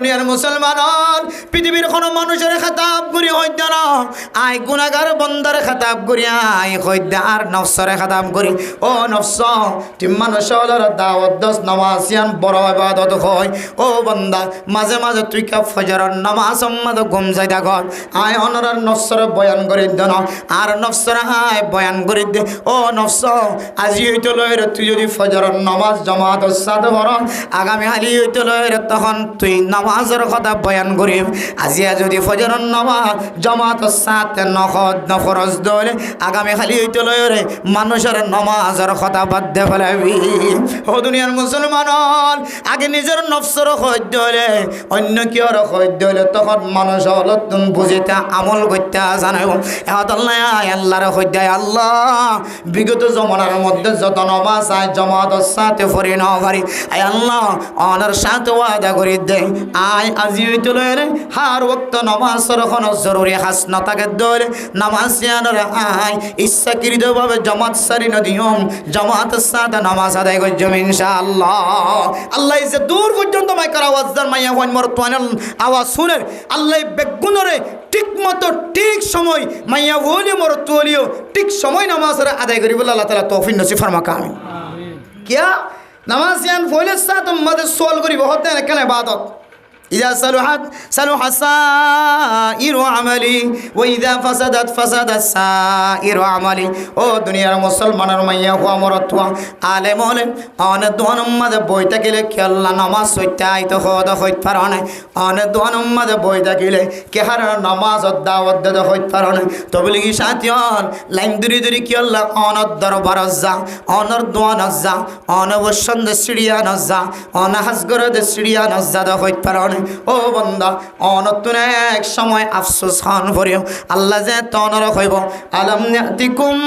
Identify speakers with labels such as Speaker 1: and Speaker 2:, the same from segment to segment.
Speaker 1: দুনিয়ার মুসলমান পৃথিবীর কোনো মানুষের খেতাব করি হইতে না আই গুনাহগার বন্দার খেতাব করি আই হইতে আর নফসের খেতাব করি ও নফস তুমি মানুষের দাওয়াত দস নামাজিয়ান বড় ইবাদত হয় ও বান্দা মাঝে মাঝে তুই কা ফজরের নামাজ সম্মত ঘুম যাইতা কর আই অনরার নফসের বয়ান করি দেন আর নফসের আই বয়ান করি দে ও নফস আজি হইতে লয়ের তুই যদি ফজরের নামাজ জামাত সাথে পড় আগামী হালি হইতে লয়ের তখন তুই নামাজের কথা বয়ান করিম আজিয়া যদি ফজরের নামাজ জামাতের সাথে নফরজ দলে আগামী খালি হইতে লয়রে মানুষের নামাজের কথা বাদ দে ফেলাবি ও দুনিয়ার মুসলমান আগে নিজের নফসের সহ্য হলে অন্য কিয়র সহ্য হলে তখন মানুষ হল তুমি বুঝিতে আমল করতে জানাব আল্লাহর সহ্য আল্লাহ বিগত জমানার মধ্যে যত নামাজ আয় জামাতের সাথে ফরি না পারি আয় আল্লাহ অনার সাথে ওয়াদা করি দে আয় আজি হইতে লয়রে হার ওয়াক্ত নামাজের কোন জরুরি হাস না থাকে দলে নামাজ ইয়ানোর আয় ইচ্ছাকৃতভাবে জামাত সারি নদিয়ম জামাতের সাথে নামাজ আদায় করজম ইনশাআল্লাহ আল্লাহ যে দূর পর্যন্ত মাইকার আওয়াজ দার মাইয়া হন মোর তোয়ানাল আওয়াজ শুনে আল্লাহ বেগুনরে ঠিক মতো ঠিক সময় মাইয়া হলি মোর তোলিও ঠিক সময় নামাজের আদায় করি বলে আল্লাহ তাআলা তৌফিক নসিব ফরমাকা আমিন কিয়া নামাজ ইয়ান ফয়লের সাথে মধ্যে সোয়াল করি বহুত না কেন ইবাদত إذا صلح سائر عملي وإذا فسدت سائر عملي ও দুনিয়ার মুসলমানের মাইয়া হওয়া মরতুয়া আলেম হলেন অনেক দোয়ান উম্মাদে বইতে গেলে কে আল্লাহ নামাজ সইতে আইতো হদ হইতে পারো না অনেক দোয়ান উম্মাদে বইতে গেলে কে হার নামাজ দাওয়াত দে হইতে পারো না তবে কি সাথিয়ন লাইন দূরি কি আল্লাহ অনর দরবার যা অনর দোয়ান যা অনবসন্দ সিড়িয়ান যা অনহাসগর দে সিড়িয়ান যা দে হইতে পারো না ও বন্দা অনতুন এক সময় আফসোস খান ভরিও আল্লাহ যে তনর হইব আলম নাতিকুম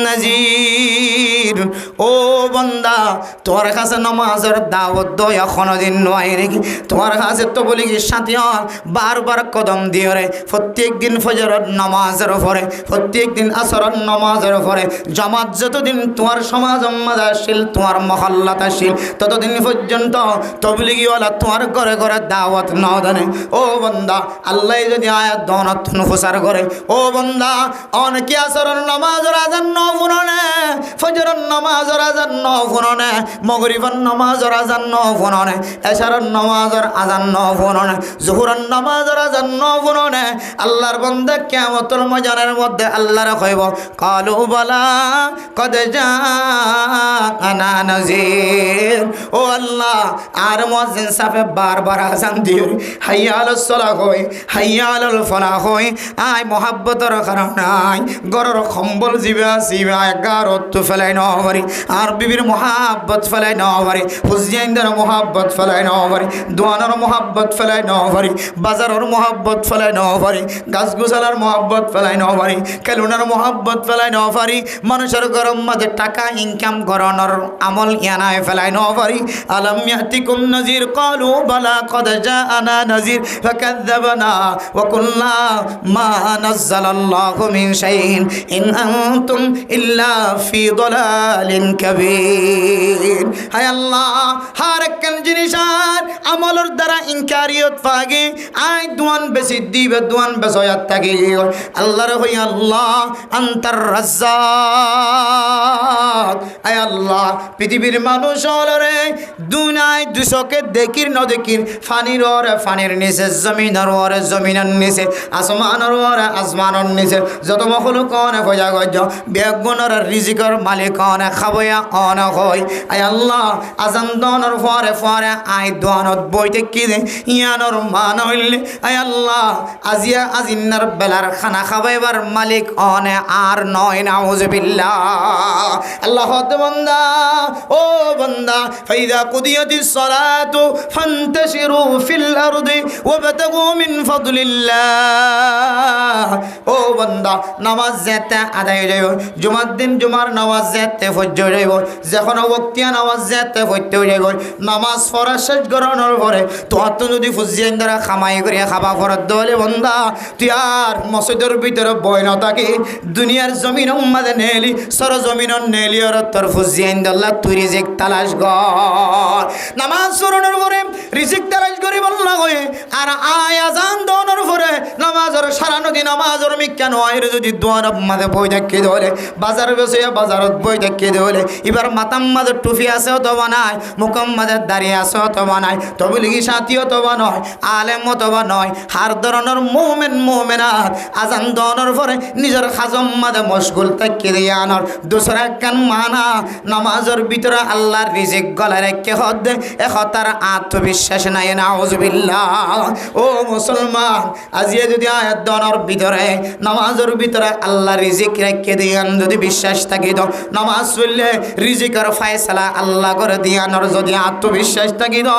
Speaker 1: নাজির ও বন্দা তোর কাছে নামাজের দাওয়াত দয়া কোনদিন নয় নাকি তোমার কাছে তো বলি কি সাথিয়ন বারবার কদম দিও রে প্রত্যেক দিন ফজরের নামাজের পরে প্রত্যেক দিন আসরের নামাজের পরে জামাত যতদিন তোমার সমাজ আসিল তোমার মহল্লাত আসিল ততদিন পর্যন্ত তবলিগিওয়ালা তোমার ঘরে ঘরে দাওয়াত না দেনে ও বন্দা আল্লাহ যদি আয়াত দনত প্রচার করে ও বন্দা অনেকে আসরের নামাজের আজান ন ফুননে ফজরের নামাজের আজান ন ফুননে মাগরিবের নামাজের আজান ন ফুননে এশারের নামাজের আজান ন ফুননে জোহরের নামাজের আজান ন ফুননে আল্লাহর বান্দা কিয়ামতের ময়দানের মধ্যে আল্লাহর কইব কালু বালা কদ জাআনা নাযীর ও আল্লাহ আর মুয়াজ্জিন সাফে বারবার আজান দিও হাইয়া আলাস সালাহ কই হাইয়া আলাল ফালাহ কই আই মোহাব্বতের কারণে আই গরর কম্বল জিবা গারত ফেলাই ন পারি আর বিবির মোহাব্বত ফেলাই ন পারি হুজইনদের মোহাব্বত ফেলাই ন পারি দোয়ানের মোহাব্বত ফেলাই ন পারি বাজারের মোহাব্বত ফেলাই ন পারি গাছগুছালার মোহাব্বত ফেলাই ন পারি খেলুনার মোহাব্বত ফেলাই ন পারি মানুষের গরম মাঝে টাকা ইনকাম করানোর আমল ইয়ানায় ফেলাই ন পারি আলাম ইয়াতিকুম নাযীর ক্বালু বালা কদ জাআনা নাযীর ফাকাযযাবনা ওয়া কুল্লা মা নাযালাল্লাহু মিন শাইইন ইন আনতুম ইল্লা ফি দালালিন কাবীর হায় আল্লাহ হার একখান জিনিস আর আমলের দ্বারা ইনকারিয়ত পাগে আই দুয়ান বেশি দিবে দুয়ান বেসয়াত থাকি আল্লাহর হই আল্লাহ আনতার রাজ্জাক আয় আল্লাহ পৃথিবীর মানুষ হলরে দুনাই দুশকে দেখির ন দেখির ফানির ওরে ফানির নিচে জমিনের ওরে জমিনের নিচে আসমানের ওরে আসমানের নিচে যত মখলুক অনে ফজা গজ বেগুনের রিজিকর মালিক অনে খাবয়া অনে হয় আয় আল্লাহ আজান দনের পরে পরে আই দনত বইতে কি দে ইয়ানোর মান হইলে আয় আল্লাহ আজিয়া আজিন্নার বেলার খানা খাবাইবার মালিক অনে আর নয় নাউজুবিল্লাহ আল্লাহ বান্দা ও বান্দা ফাইদা কুদিয়াতিস সালাতু ফান্তাশিরু ফিল আরদি ওয়াবতাগু মিন ফাদলিল্লাহ ও বান্দা নামাজ যেতে আদায় যাইব জুমার দিন জুমার নামাজ যেতে ফজর যাইব যখন ওয়াক্তিয়া নামাজ যেতে ফজর যাইব নামাজ পড়া শেষ করানোর পরে তোর তো যদি ফুজিয়ান দ্বারা খামাই করে খাবা ফরত দলে বান্দা তুই আর মসজিদের ভিতরে বই না থাকি দুনিয়ার জমিন মাঝে নেলি সর জমিন নেলি আর তোর ফুজিয়ান দল্লা তুই রিজিক তালাশ কর নামাজ পড়ানোর পরে রিজিক তালাশ করিব আর আজান দোনোর পরে নামাজের সারা নদী নামাজের মিক্কা নয় যদি দোয়ার মাঝে বই দেখে ধরে বাজার বেসে বাজারত বই দেখে ধরে এবার মাতাম মাঝে টুপি আছে অথবা নাই মুখম মাঝে দাঁড়িয়ে আছে অথবা নাই তবলিগি সাথী অথবা নয় আলেম অথবা নয় হার ধরনের মোমেনাত আজান দোনোর পরে নিজের খাজম মাঝে মশগুল তাকিয়ে দিয়ে আনর দোসরা কান মানা নামাজের ভিতরে আল্লাহর রিজিক গলায় রেখে হদে তার আত্মবিশ্বাস নাই নাউজুবিল্লাহ। ও মুসলমান আজিয়ে যদি আয়াত দোনোর ভিতরে নামাজের ভিতরে আল্লাহ রিজিক রেখে দিয়ান যদি বিশ্বাস থাকি তো নামাজ পড়লে রিজিকের ফায়সালা আল্লাহ করে দিয়ানোর যদি আত্মবিশ্বাস থাকি তো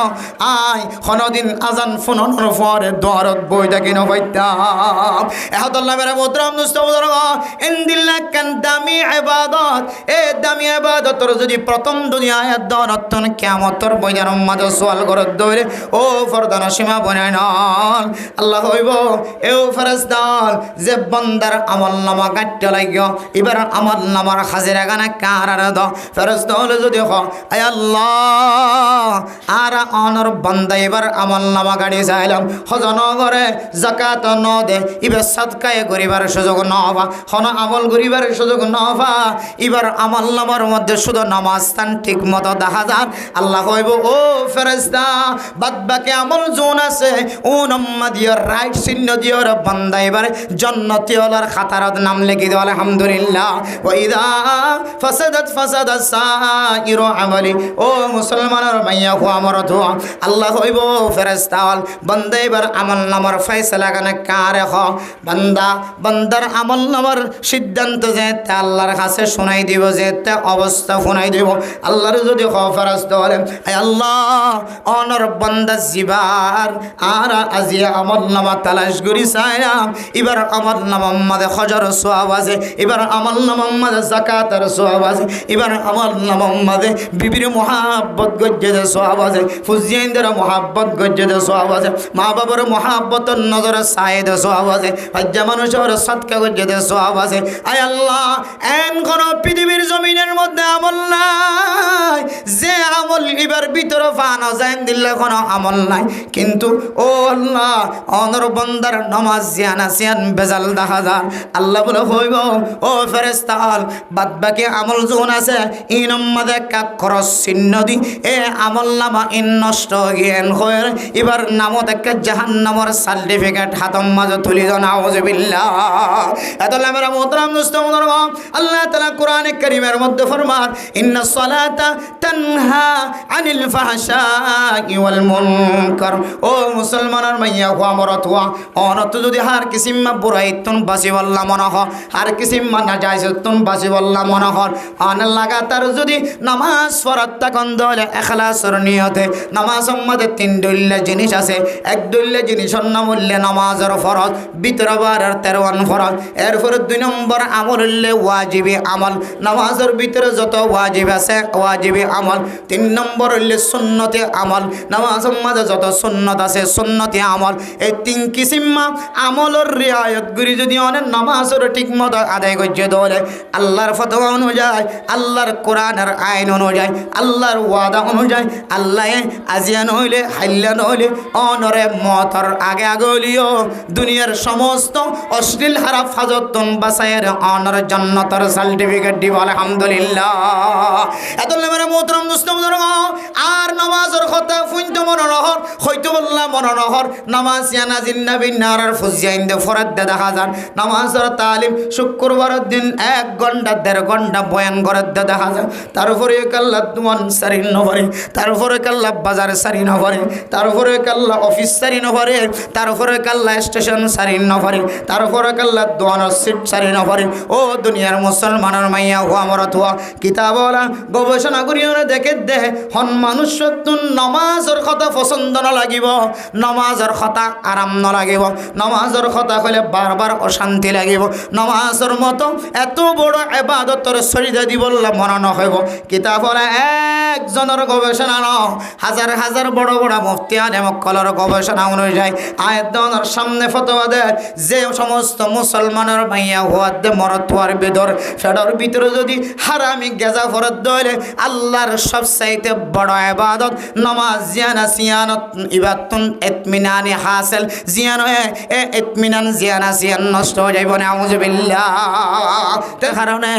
Speaker 1: আয় কোনদিন আজান ফোনের পরে দরদ বই থাকি না পাইতাম এহতাল্লাহ মেরা মোহতরম দোস্ত বুজুর্গ ইনদিল্লাহ কান দামি ইবাদত এ দামি ইবাদতর যদি প্রথম দুনিয়ায় দরতন কিয়ামতর বইদার মাঝে সওয়াল করে দৌড়ে ও ফরদান সীমা বনায় নন আল্লাহ হইব এও ফেরেশতাল যে বান্দার আমলনামা কাটতে লাগিও এবার আমলনামার হাজিরা গানা কারার দ ফেরেশতাল যদি হ আয় আল্লাহ আর অনর বান্দা এবার আমলনামা গাড়ি চাইলাম হজন করে যাকাত ন দে এবার সাদকায়ে করিবার সুযোগ ন হবা হন আমল করিবার সুযোগ ন হবা এবার আমলনামার মধ্যে শুধু নামাজ স্থান ঠিক মতো দেখা যান আল্লাহ হইব ও ফেরেশতা বাদ বাকি আমল জোন আছে ও নম্মা দিও রাইট চিহ্ন দিও বান্দা এবার জান্নাতি ওলার খাতারত নাম লিখি দাও আলহামদুলিল্লাহ ওয়া ইদা ফাসাদাত সাইরু আমালি ও মুসলমানের মাইয়া হো আমার দোয়া আল্লাহ হইব ফেরেশতা বান্দা এবার আমল নামার ফয়সালা গানে কারে হ বান্দার আমল নামার সিদ্ধান্ত যেতে আল্লাহর কাছে শোনাই দিব যেতে অবস্থা শোনাই দিব আল্লাহর যদি হ ফেরেশতা বলে আয় আল্লাহ অনর বান্দা জিবার আর আজিয়া আমল নামা তালাশ করি চাইলাম এবার আমল নামা মাঝে হজর সওয়াব আছে এবার আমল নামা মাঝে যাকাতের সওয়াব আছে এবার আমল নামা মাঝে বিবির মুহাব্বত গজ্জের সওয়াব আছে ফুজিয়াইনদের মুহাব্বত গজ্জের সওয়াব আছে মা বাবার মুহাব্বতের নজরে সায়েদ সওয়াব আছে হজ্জা মানুষের সদকা গজ্জের সওয়াব আছে আয় আল্লাহ এন কোন পৃথিবীর জমিনের মধ্যে আমল নাই যে আমল এবার ভিতরে ফানো যায় দিলে কোনো আমল নাই কিন্তু ও আল্লাহ অনর বান্দার নামাজ জিয়ান আসিয়ান বেজাল দেখা যান আল্লাহ বলে হইব ও ফেরেশতা বাদ বাকি আমল যখন আছে ইন মাদে কা খরচ চিহ্ন দি এ আমল নামা ইন নষ্ট জ্ঞান হয়ে এবার নামত একটা জাহান্নামের সার্টিফিকেট হাতম মাঝে তুলি দাও নাউজুবিল্লাহ। এতলা মেরা মোহতরম দোস্ত বুজুর্গ আল্লাহ তাআলা কোরআনে কারীমের মধ্যে ফরমান ইন্নাস সালাতা তানহা আনিল ফাহশাই ওয়াল মুনকার ও মুসলমানের মাইয়া হো আমার তোয়া অনত যদি হার কিসিমা বুরাইতুন বাসি বল্লা মনে হ হার কিসিমা নাজাইজতুন বাসি বল্লা মনে হ আন লাগাতার যদি নামাজ পড়ত তখন দলে ইখলাসের নিয়তে নামাজের মধ্যে তিন দলিল জিনিস আছে এক দলিল জিনিসের নাম হল নামাজের ফরজ ভিতরবারের 13 ফরজ এরপর 2 নম্বর আমল হল ওয়াজিবি আমল নামাজের ভিতরে যত ওয়াজিব আছে ওয়াজিবি আমল 3 নম্বর হল সুন্নতে আমল নামাজের মধ্যে যত সুন্নত আছে সুন্নতে আমল এই 3 কিসিমা আমলের রিয়ায়ত করি যদি অনেক নামাজের ঠিকমতো আদায় করতে দলে আল্লাহর ফতোয়া অনুযায়ী আল্লাহর কোরআনের আইন অনুযায়ী আল্লাহর ওয়াদা অনুযায়ী আল্লাহ আজিয়ান হইলে হাইলান হইলে অনরে মতর আগে আগলিও দুনিয়ার সমস্ত অশ্লীল হারাপ হাজতন বাসায়ের অনর জান্নাতের সার্টিফিকেট দিব আলহামদুলিল্লাহ। এত মেরা মোহতরম দোস্ত বুজুর্গ আর নামাজের কথা ফুইন্ত মনোরহর হয়তো বললাম মনোরহর নামাজ ইয়ানাজিন নবী নারার ফুজিয়াইন্দে ফরাদ দেখা যান নামাজের তালিম শুক্রবারের দিন 1 ঘন্টা 1.5 ঘন্টা বয়ান করে দেখা যায় তারপরে কাল্লা দুয়ান সারি নভরে তারপরে কাল্লা বাজার সারি নভরে তারপরে কাল্লা অফিস সারি নভরে তারপরে কাল্লা স্টেশন সারি নভরে তারপরে কাল্লা দোয়ানোর সিট সারি নভরে ও দুনিয়ার মুসলমানের মাইয়া ও আমার তোয়া কিতাবলা গবেষণা করিও দেখে দে হন মানুষ নামাজের কথা পছন্দ না লাগিব নামাজের কথা আরাম না লাগিব নামাজের কথা কইলে বারবার অশান্তি লাগিব নামাজের মতো এত বড় ইবাদতের সরিদা দিবল্লা মনে নহইব কিতাব পড়া একজনের গবেষণা ন হাজার হাজার বড় বড় মুফতি আলেম কলর গবেষণা অনুযায়ী আয়াতের সামনে ফতোয়া দেয় যে সমস্ত মুসলমানের ভাইয়া হওয়ার দে মরতোয়ার বেদর ফেডর ভিতরে যদি হারামি গেজা ফরত দইলে আল্লাহর সবচাইতে বড় ইবাদত নামাজ জিয়ানা সিয়ানত ইবাদতুন ইতমিনানি হাসিল জিয়ান এ ইতমিনান জিয়ানা সিয়ান নষ্ট হয়ে যাইব নাউজুবিল্লাহ তে কারণে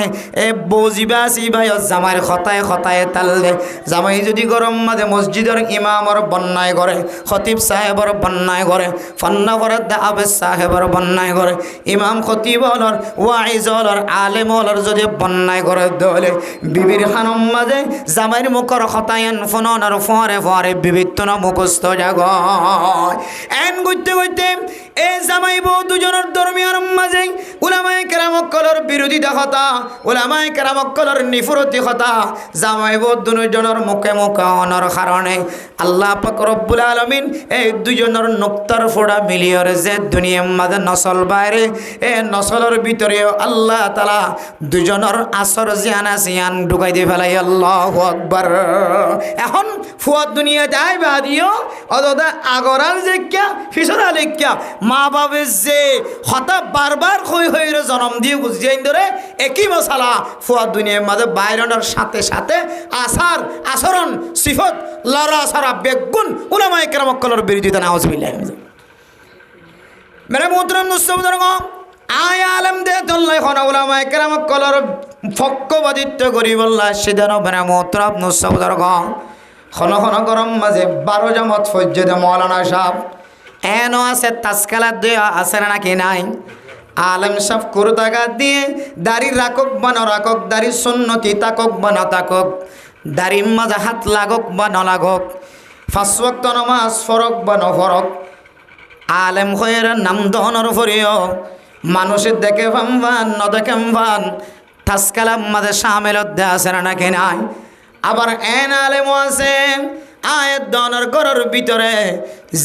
Speaker 1: এ বজিবা সিবাই জামাইর খতায় খতায় তাললে জামাই যদি গরম মাঝে মসজিদের ইমামর বন্যায় করে খতিব সাহেবর বন্যায় করে ফন্না করে দাবে সাহেবর বন্যায় করে ইমাম খতিব হলর ওয়াইজ হলর আলেম হলর যদি বন্যায় করে দলে বিবির খানম মাঝে জামাইর মুখর খতায়ন ফোনর ফরে ফরে বিবিত্তন মুখস্থ জাগ এন গইতে গইতে এই জামাই বউ দুজনের দরমিয়ার মাঝে উলামায়ে কেরাম কলর বিরোধিতা কথা উলামায়ে কেরাম কলর নিফরতি কথা জামাই বউ দুজনের মুখে মুখে অনর কারণে আল্লাহ পাক রব্বুল আলামিন এই দুজনের নুক্তার ফোড়া মিলিয়র যে দুনিয়ার মাঝে নসল বাইরে এ নসলের ভিতরে আল্লাহ তাআলা দুজনের আসর জিয়ানা জিয়ান ঢুকাই দিয়ে ফেলাই আল্লাহু আকবার এখন ফুয়াদ দুনিয়া যায় বাদিও অদা আগরাল যে কিয়া ফিসরা লেখিয়া মা বাবা যে হতা বারবার হই হইরে জন্ম দিয়ে বুঝিয়ে ধরে একই মশালা ফুয়াদ দুনিয়ার মাঝে বাইরনের সাথে সাথে আসার আচরণ সিফত লড়া সারা বেগুন উলামায়ে কেরাম কলর বিরোধিতা নাউজুবিল্লাহ মেরে মোহতরম মুসলিম আয় আলম দে তোল্লাই খনা উলামায়ে কেরাম কলর ফক্কবাদিত্ব করি বললা সেদিন মেরে মোহতরম মুসলিম খন খন গরম মাঝে 12 জামাত ফজ্জেদে মৌলানা সাহেব এনো আছে তাসকালা দেয়া আছে নাকি নাই আলম সাহেব কুরতাগা দিয়ে দাড়ি রাকক বানো রাকক দাড়ি সুন্নতি তাকক বানা তাকক দাড়ির মাঝে হাত লাগক বা নলাগক 5 ওয়াক্ত নামাজ ফরক বা নফরক আলেম হয়ের নাম দহনের ফরিও মানুষের দেখে ভান ন দেখে ভান তাসকালার মাঝে সামিলত দেয়া আছে নাকি নাই আবার এন আলেমও আছেন আয়াত দনের ঘরের ভিতরে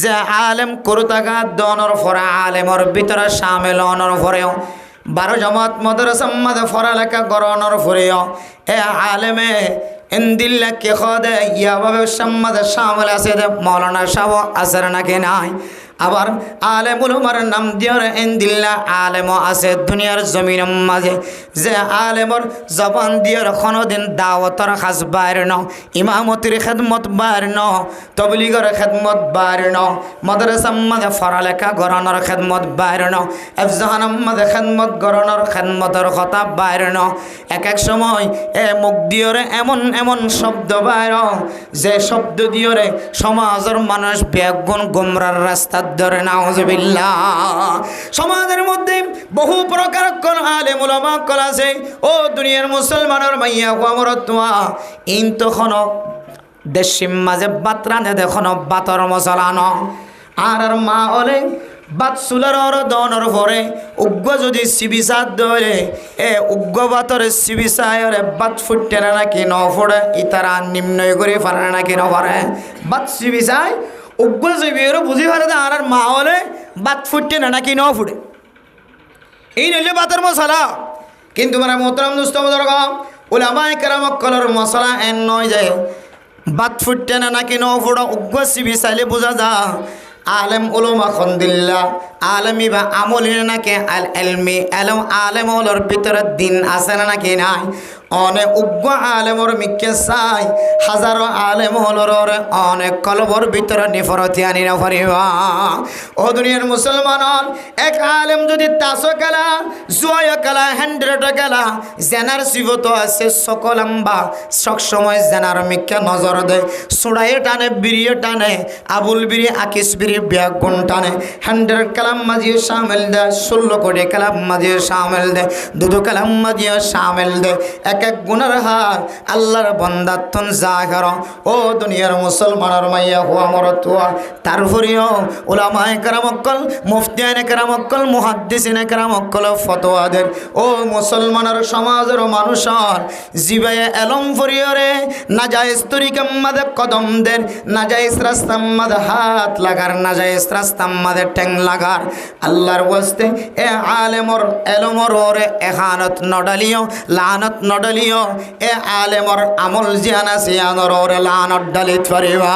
Speaker 1: যে আলেম করতাগা দনের ফরা আলেমর ভিতরে শামিল অনর ফরেও 12 জামাত মাদ্রাসা মাঝে পড়ালেখা গরনের ফরেও এ আলেমে ইন্দিল্লা কে খদে ইয়াভাবে সম্মাদে শামিল আছে মাওলানা সাহেব আছে নাকি নাই আবার আলেমুল উমার নাম দিয়ার ইন্দিল্লা আলেমও আছে দুনিয়ার জমিনের মাঝে যে আলেমর জবান দিয়ার কোনোদিন দাওয়াতর খাস বাইর ন ইমামতির খেদমত বাইর ন তবলিগর খেদমত বাইর ন মাদ্রাসার মাঝে পড়ালেখা গরনের খেদমত বাইর ন এফজাহানের মাঝে খেদমত গরনের খেদমতের কথা বাইর ন এক এক সময় এ মুখ দিয়রে এমন এমন শব্দ বাইর যে শব্দ দিয়রে সমাজের মানুষ বেগুন গুমরার রাস্তা ধরে নাউজুবিল্লাহ সমাজের মধ্যে বহু প্রকার কোন আলেম উলামা কল আছে ও দুনিয়ার মুসলমানের মাইয়া ওয়ামরতুয়া ইন তখন দেশিম মাঝে বাতরানে দেখনো বাতর মশলানো আর মা ওলে বাত সুলার দনর ভরে উগ্র যদি সিবিসাদ ধরে এ উগ্র বাতরে সিবিসায়রে বাত ফুটে না নাকি ন ফোড়ে ইতারা নিম্নয় করে পারে নাকি ন পারে বাত সিবিসায় উগ্র সিবিরও বুঝি পারে আর মা হলে বাত ফুটে না নাকি ন ফুটে এই নইলে বাতের মশলা কিন্তু মানে মোহতরম দুস্তম দরকার উলামায়ে কেরাম কলর মশলা এন নয় যায় বাত ফুটে না নাকি ন ফুড়ো উগ্র সিবিসাইলে বোঝা যা আলেম উলমা খন্দিল্লা আলেমি বা আমলি নাকি আল এলমি এলম আলেম ওলর ভিতরে দিন আছে নাকি নাই অনেক উগ্র আলেমর মিকে চাই হাজারো আলেম হলর অনেক কলবর ভিতরে নিফরতি আনি না পারিবা ও দুনিয়ার মুসলমান এক আলেম যদি তাসো গেলা জয় গেলা 100 গেলা জেনার সিবত আছে সকলম্বা সব সময় জেনার মিকে নজর দেয় সুড়াইয়ে টানে বিরিয়ে টানে আবুল বিরি আকিস বিরি ব্যাগুন টানে 100 কালাম মাঝিয়ে শামিল দেয় 16 কোটি কালাম মাঝিয়ে শামিল দেয় 2 কালাম মাঝিয়ে শামিল দেয় এক এক গুনার হার আল্লাহর বান্দাতন জাহের ও দুনিয়ার মুসলমানের মাইয়া হুয়া মরতুয়া তারপরেও উলামায়ে কেরামকল মুফতিয়ানে কেরামকল মুহাদ্দিসিনে কেরামকল ফতোয়াদের ও মুসলমানের সমাজের মানুষের জিবায়ে এলম ফরিয়রে নাজায়েজ তরিকার মাঝে কদম দেন নাজায়েজ রাস্তার মাঝে হাত লাগার নাজায়েজ রাস্তার মাঝে ঠ্যাং লাগার আল্লাহর ওয়াস্তে এ আলেমর এলমর ওরে এখানত নডালিও লানত নডালিও এ আলেমর আমল জিয়ানা সিয়ানর ওরে লানত ডালিত পারিবা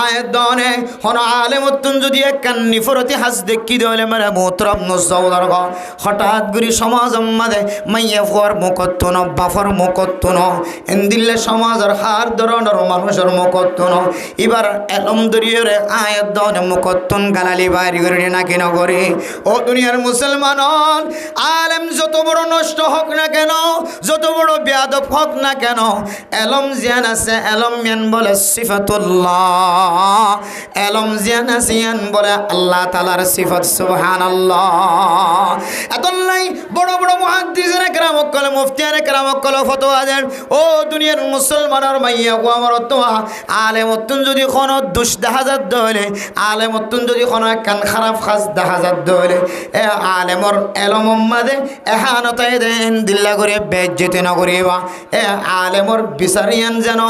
Speaker 1: আয়দনে হন আলেমতুন যদি কান্নি ফরতি হাস দেখি দলে মেরে মোহতরম নজওয়ার গ হঠাৎ গুরি সমাজ মাঝে মাইয়া ফর মুকত্তন বাফর মুকত্তন এন্দিল্লে সমাজের হার ধরনের মানুষের মুকত্তন এবার এলম দরিয়রে আয়দনে মুকত্তন গালালি বাইরে করে নাকি নগরে ও দুনিয়ার মুসলমান আলেম যত বড় নষ্ট হোক না কেন যত বড় বেয়াদব হোক না কেন এলম জিয়ান আছে এলম মিয়ান বলে সিফাতুল্লাহ এলম জিয়ান আসিয়ান বলে আল্লাহ তাআলার সিফাত সুবহানাল্লাহ এতলাই বড় বড় মুহাদ্দিসিনে কেরামত কলে মুফতিয়ানে কেরামত কলে ফতোয়া দেন ও দুনিয়ার মুসলমানের মাইয়া গো আমার তোয়া আলেমতুন যদি কোন দুষ দেখা যাত দলে আলেমতুন যদি কোন কান খারাপ খাস দেখা যাত দলে এ আলেমর এলম মাদে এহানতাই দেন দিল্লা করে বেজ্জতি না করিবা এ আলেমর বিচারিয়ান যেন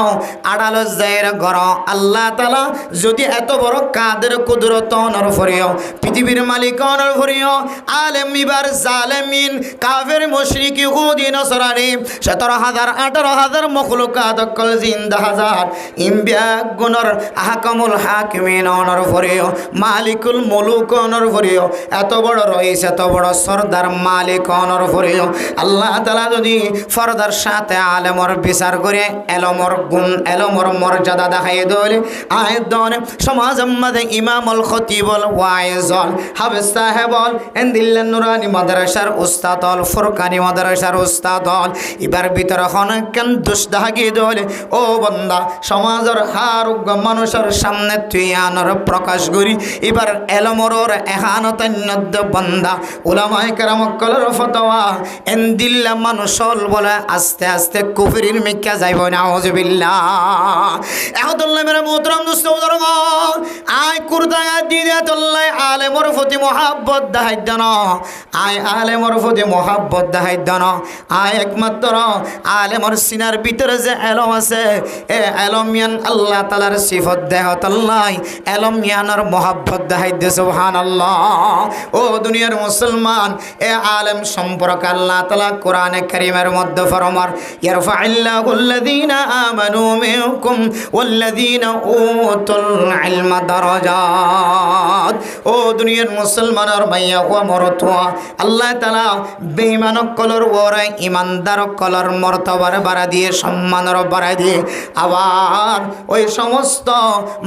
Speaker 1: আড়াল জায়ের গর আল্লাহ তাআলা যদি এত বড় কাদের কুদরত নর ফরিও পৃথিবীর মালিক নর ফরিও আলেম ইবার জালেমিন কাফের মুশরিক ইহুদি নসরানি 17000 18000 মখলুকাত কল জিন্দা হাজার ইমবিয়া গুনর আহকামুল হাকিমিন নর ফরিও মালিকুল মুলুক নর ফরিও এত বড় রইস এত বড় সরদার মালিক নর ফরিও আল্লাহ তাআলা যদি ফরদার সাথে আলেমর বিচার করে এলমর গুণ এলমর মর্যাদা দেখাই দলে আয়দন সমাজ মাঝে ইমামুল খতিবুল ওয়াইজল হাফেজ সাহেবল এন্দিল্লা নুরানি মাদ্রাসার উস্তাদল ফুরকানি মাদ্রাসার উস্তাদল এবার ভিতর হন কেন দুষ দাগি দলে ও বান্দা সমাজের হারুগ মানুষের সামনে তুই আনর প্রকাশ করি এবার এলমরর এহানতান্যদ বান্দা উলামায়ে কেরামকলের ফতোয়া এন্দিল্লা মানুষল বলে আস্তে আস্তে কুফরির মিক্কা যাইব নাউজুবিল্লাহ এহদুল্লাহ মেরে মুহতরম দোস্ত বুজুর্গ আয় কুরতা দিদে তল্লাই আলেমর প্রতি মহব্বত দেখাই দেন আয় আলেমর প্রতি মহব্বত দেখাই দেন আয় একমাত্র আলেমর সিনার ভিতরে যে এলম আছে এ এলমিয়ান আল্লাহ তাআলার সিফত দেহ তল্লাই এলমিয়ানের মহব্বত দেখাই দে সুবহানাল্লাহ ও দুনিয়ার মুসলমান এ আলেম সম্পর্কে আল্লাহ তাআলা কোরআনে কারীমের মধ্যে ফরমার ইয়ারফাইল্লাহুল্লাযীনা আমানু মিনকুম ওয়াল্লাযীনা উতুল ইলমা দারাজাত ও দুনিয়ার মুসলমানের মাইয়া ও মরতুয়া আল্লাহ তাআলা বেঈমানক কলর ওরে ইমানদারক কলর মর্তবার বাড়া দিয়ে সম্মানের বাড়া দিয়ে আবার ওই সমস্ত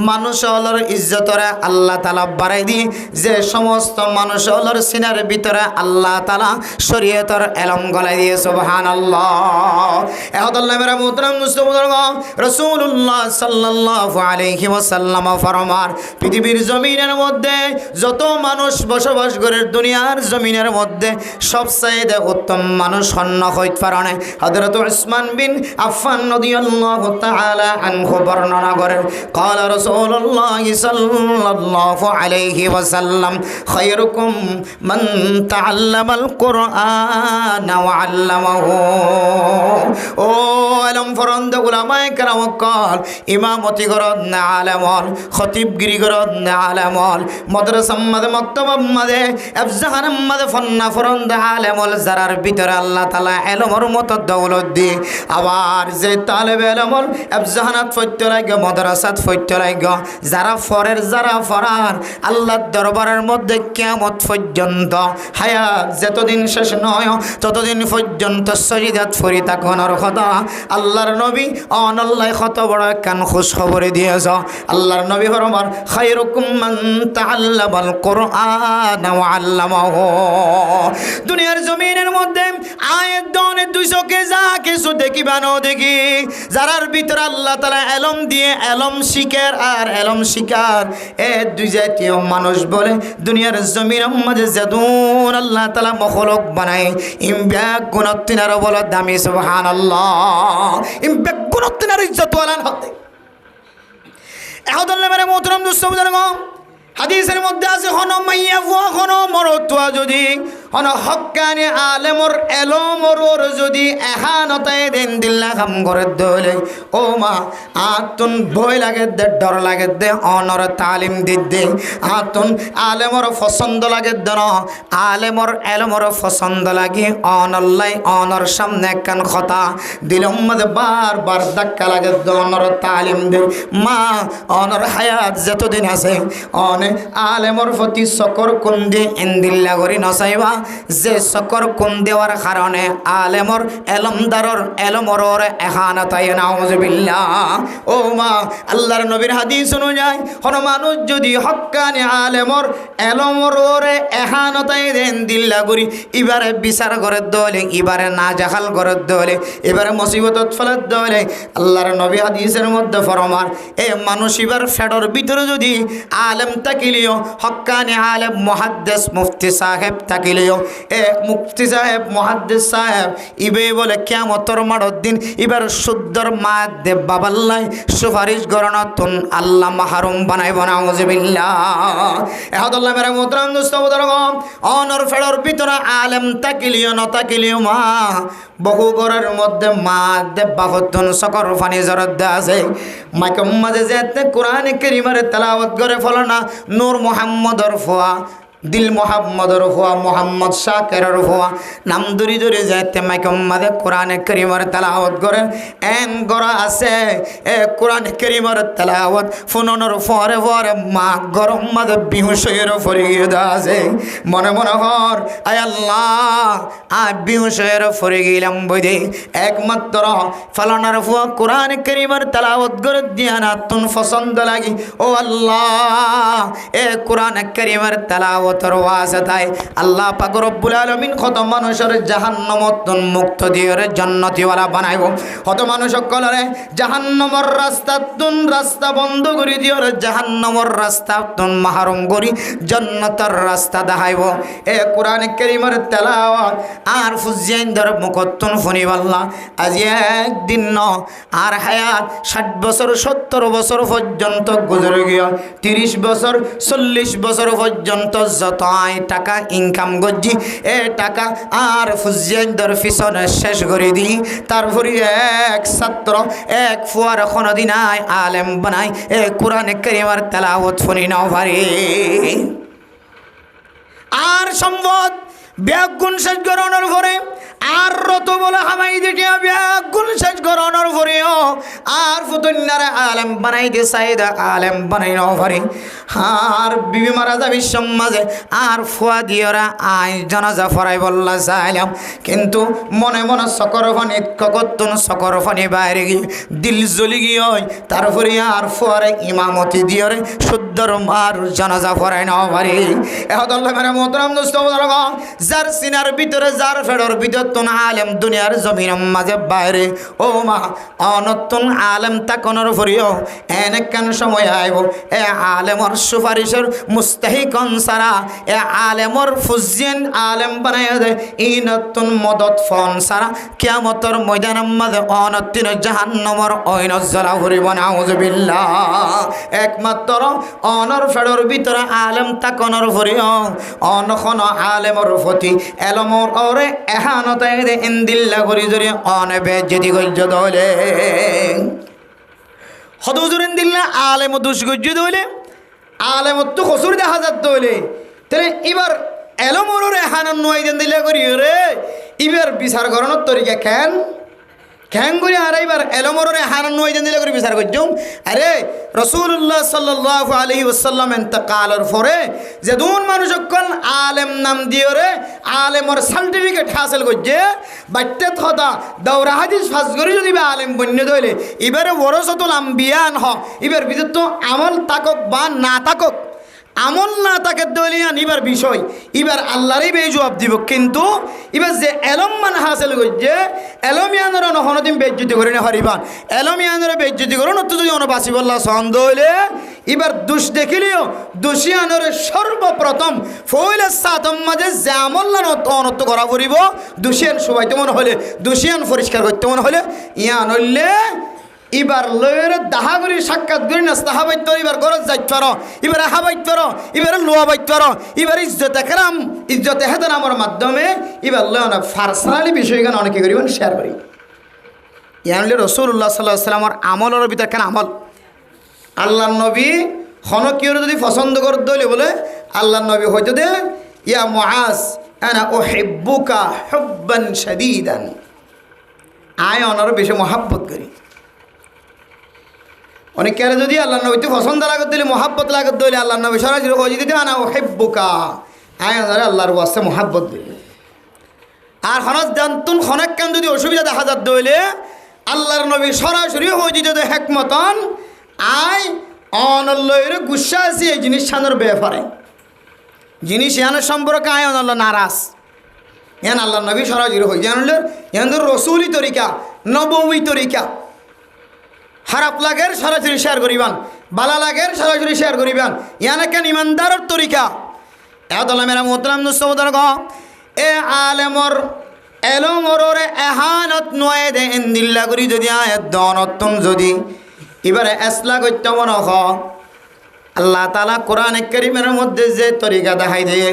Speaker 1: মানুষের ইজ্জতরে আল্লাহ তাআলা বাড়াই দিয়ে যে সমস্ত মানুষের সিনার ভিতরে আল্লাহ তাআলা শরীয়তের এলম গলাই দিয়ে সুবহানাল্লাহ এহদুল্লাহ মেরা মুহতরম মুসলিম রাসূলুল্লাহ সাল্লাল্লাহু আলাইহি ওয়াসাল্লাম ফরমান পৃথিবীর জমিনের মধ্যে যত মানুষ বসবাস করে দুনিয়ার জমিনের মধ্যে সবচেয়ে উত্তম মানুষ হন্য হইতে পারে হযরত উসমান বিন আফফান রাদিয়াল্লাহু তাআলা আনহু বর্ণনা করেন قال رسول الله صلى الله عليه وسلم خيركم من تعلم القرآن وعلمه ও আলম ফরন্দ উলামায়ে কেরাম কল ইমামতি করন আলেমল খতিবগিরি করন আলেমল মাদ্রাসা মাদে মক্তব মাদে আফজাহান মাদে ফন্না ফরন্দ আলেমল যারার ভিতরে আল্লাহ তাআলা এলমর মত দৌলত দি আবার যে তালেব এলমল আফজাহানাত ফইতে লাগে মাদ্রাসাত ফইতে লাগে যারা ফরের যারা ফরার আল্লাহর দরবারের মধ্যে কিয়ামত পর্যন্ত হায়াত যতদিন শেষ নয় ততদিন পর্যন্ত সজিদাত ফরি তাকনের কথা আল্লাহর নবী অনল্লাহ কত বড় কান খুশ খবরে দিয়েছ আল্লাহর নবী ফরমান খায়রুকুম মান তাআল্লামাল কুরআন ওয়া আল্লামাহু দুনিয়ার জমিনের মধ্যে আয়াত দনে 200 কে যা কিছু দেখিবা না দেখি যারার ভিতরে আল্লাহ তাআলা এলম দিয়ে এলম শিকার আর এলম শিকার এ দুই জাতীয় মানুষ বলে দুনিয়ার জমিনের মধ্যে যদুন আল্লাহ তাআলা মখলুক বানায় ইমবিয়া গুণতিনার আরো বলো দামি সুবহানাল্লাহ। ইম বেগুনত্তনার ইজ্জত ওয়ালান হতে এহদল্লে মেরে মোহতরম দোস্ত বুঝলেন হাদিসের মধ্যে আছে হন মাইয়া ফুয়া হন মরতুয়া যদি হন হক্কানি আলেমর এলমরর যদি এহানতায় দেন দিল্লা কাম করে দলে ও মা আতুন ভয় লাগে দে ডর লাগে দে অনর তালিম দিদ্দে আতুন আলেমর পছন্দ লাগে দন আলেমর এলমর পছন্দ লাগে অনল্লাই অনর সামনে কান কথা দিলম মধ্যে বারবার ধাক্কা লাগে অনর তালিম দে মা অনর হায়াত যতদিন আছে অনে আলেমর প্রতি সকর কুন্দি ইন্দিল্লা করি নসাইবা যে সকর কুন দেওয়ার কারণে আলেমর এলমদারর এলমরর এহানতায় নাউজুবিল্লাহ। ও মা আল্লাহর নবীর হাদিস অনুযায়ী কোন মানুষ যদি হক্কানি আলেমর এলমরর এহানতায় দেন দিল্লা করি এবারে বিচার করে দলে এবারে না জাহাল করে দলে এবারে মুসিবতত ফেলত দলে আল্লাহর নবী হাদিসের মধ্যে ফরমান এ মানুষ এবার ফেডর ভিতরে যদি আলেম তাকিলিও হক্কানি আলেম মুহাদ্দিস মুফতি সাহেব তাকিলিও এ মুফতি সাহেব মুহাদ্দিস সাহেব ইবে বলে কিয়ামতর মাড়র দিন এবার শুদ্ধর মা দে বাবাল্লাই সুপারিশ গরণতুন আল্লাহ মাহরুম বানাইব নাউজুবিল্লাহ। এহদুল্লাহ মেরা মুহতারাম দোস্ত বুজুর্গ অনর ফেডর ভিতরে আলেম তাকিলিও ন তাকিলিও মা বহু ঘরের মধ্যে মা দে বাহতুন সকর ফানি জরদ আছে মাকে মাঝে যেতে কোরআন কারীমের তেলাওয়াত করে ফলনা নূর মুহাম্মদর ফুয়া দিল মোহাম্মদর ফুয়া মোহাম্মদ শাকেরের ফুয়া নাম দূরি দূরি যেতে মাইকম মাদে কোরআন কারীমের তেলাওয়াত করে এন গড়া আছে এ কোরআন কারীমের তেলাওয়াত ফোনর ফরে ফরে মা গরম মাদে বিহুশয়ের ফরিয়ে আছে মনে মনে হর আয় আল্লাহ বিহুশয়ের ফরে গেলাম বইদে একমাত্র ফালানার ফুয়া কোরআন কারীমের তেলাওয়াত করে দিয়া না তুন পছন্দ লাগি ও আল্লাহ এ কোরআন কারীমের তেলাওয়াত ওয়াসিতায় আল্লাহ পাক রব্বুল আলামিন কত মানুষের জাহান্নামত মুক্ত দিয়রে জান্নাতি ওয়ালা বানাইব কত মানুষ সকলরে জাহান্নামের রাস্তা বন্ধ করে দিয়রে জাহান্নামের রাস্তা তুন মাহরুম করি জান্নাতের রাস্তা দেখাইব এ কোরআন কারীমের তেলাওয়াত আর ফুজিয়াইন্দর মুকত্তুন ফুনিবাল্লাহ আজ একদিন ন আর হায়াত 60 বছর 70 বছর পর্যন্ত গুজরে গিয়া 30 বছর 40 বছর পর্যন্ত যত টাকা ইনকাম করছি এ টাকা আর ফুজিয়াইন্দর পিছনে শেষ করে দিই তারপরে এক ছাত্র এক ফুয়ার কোনদিন আলেম বানাই এ কোরআন কারীমের তেলাওয়াত শুনি নাও পারে আর সম্পদ ব্যাগুণ শেষ করানোর পরে আর রত বলে হামাই দেখিয়া ব্যাগুণ শেষ করানোর পরেও আর ফুতুন্নারে আলেম বানাইতে চাইদা আলেম বানাই নাও পারে আর বিবি মারা যাবি সমাজে আর ফুয়া দিয়রা আই জানাজা ফরাই বললা চাইলাম কিন্তু মনে মনে সকর ফানি ককতুন সকর ফানি বাইরে গিয়ে দিল জ্বলি গিয়ে তারপরে আর ফুয়ারে ইমামতি দিয়রে শুদ্ধর মার জানাজা ফরাই নাও পারে এহদল্লাহ মেরে মোহতারাম দোস্ত বুজুর্গ যার সিনার ভিতরে যার ফেডর ভিতর তুন আলেম দুনিয়ার জমিনের মাঝে বাইরে ও মা অনতুন আলেম তাকনের ভরিও এনে কেন সময় আইব এ আলেমর সুপারিশের মুস্তাহিকন সারা এ আলেমর ফুজিয়ান আলেম বানাই দে ই নতুন মদত ফন সারা কিয়ামতর ময়দানের মাঝে অনতিন জাহান্নামর অইন জ্বালা ভরিব নাউজুবিল্লাহ একমাত্র অনর ফেডর ভিতরে আলেম তাকনের ভরিও অনখন আলেমর ফতি এলমর ওরে এহানতায় দে ইন্দিল্লা করি জরি অনবে যদি গজ্জ দলে হদুজুর ইন্দিল্লা আলেম দুষ গজ্জ দলে আলেম তো খসুর দেখা যাত হইলে তাহলে এবার এলমর ওরে এহানন নয় দিল্লা করি রে এবার বিচার করানোর তরিকা কেন করি আর এবার এলমরে হারান নয় দিলে করে বিচার করছুম আরে রাসূলুল্লাহ সাল্লাল্লাহু আলাইহি ওয়াসাল্লাম ইন্তেকালের পরে যে দুন মানুষ সকল আলেম নাম দিও রে আলেমর সার্টিফিকেট হাসিল করছে বাইতে কথা দাওরা হাদিস ফাজ করে যদি আলেম বন্য দইলে এবারে ওয়ারাসাতুল আম্বিয়া হ এবার ভিতর তো আমল তাকক বা না তাকক আমল না তাকে দলিয়ান এবার বিষয় এবার আল্লাহরই বে জবাব দিব কিন্তু এবার যে এলম মান হাসিল করছে এলমিয়ানোর নহনদিন বেজ্জতি করে না হরিবান এলমিয়ানোর বেজ্জতি করুন তো যদি অনবাসী বল্লা ছন্দ হইলে এবার দোষ দেখিলেও দোষিয়ানোর সর্বপ্রথম ফইলে সাতম মাঝে যে আমল অনত্ব করা পড়িব দোষিয়ান সবাইতে মনে হলে দোষিয়ান পরিষ্কার করতে মনে হলে ইয়ান হইলে এবার লয়ের দাহা করি সাক্ষাৎ করি না তাহা বাইত এবার গরজ যাইত পারো এবার আহা বাইত পারো এবার লোয়া বাইত পারো এবার ইজ্জতে কেরাম ইজ্জতে হেদার আমার মাধ্যমে এবার লয় না ফার্সোনালি বিষয়গান অনেকে করিবেন শেয়ার করি ইয়ানলে রসুল্লাহ সাল্লাহ সাল্লামর আমলের ভিতরে কেন আমল আল্লাহ নবী হনকিয়র যদি পছন্দ করতে হইলে বলে আল্লাহ নবী হয়তো দে ইয়া মুআজ আনা উহিব্বুকা হুব্বান শাদীদান আয় অনার বেশি মহাব্বত করি অনেকে যদি আল্লাহ নবীতে পছন্দ লাগত দিলে মহাব্বত লাগত দিলে আল্লাহ নবী সরাসরি ওই যদি আনা উহিব্বুকা আয় অনারে আল্লাহর ওয়াস্তে মহাব্বত দিলে আর হনজ জানতুন হনেক কান যদি অসুবিধা দেখা যাত দইলে আল্লাহর নবী সরাসরি হয়ে যেত হেকমতন আয় অনল্লয়ের গুসা আছে এই জিনিস সানোর ব্যাপারে জিনিস ইয়ানোর সম্পর্কে আয় অনল্ল নারাজ ইয়ান আল্লাহ নবী সরাসরি হয়ে জানলে ইয়ান রসুলি তরিকা নবী তরিকা খারাপ লাগের সরাসরি শেয়ার করিবান বালা লাগের সরাসরি শেয়ার করিবান ইয়ান কেন ইমানদারের তরিকা এদলা মেরা মোহতারাম দোস্তবদর গ এ আলেমর এলমরে এহানত নয় দে ইন্দিল্লা করি যদি আয়াত দনতম যদি এবারে এসলা করতে মনে হ আল্লাহ তাআলা কোরআনে কারীমের মধ্যে যে তরিকা দেখাই দেয়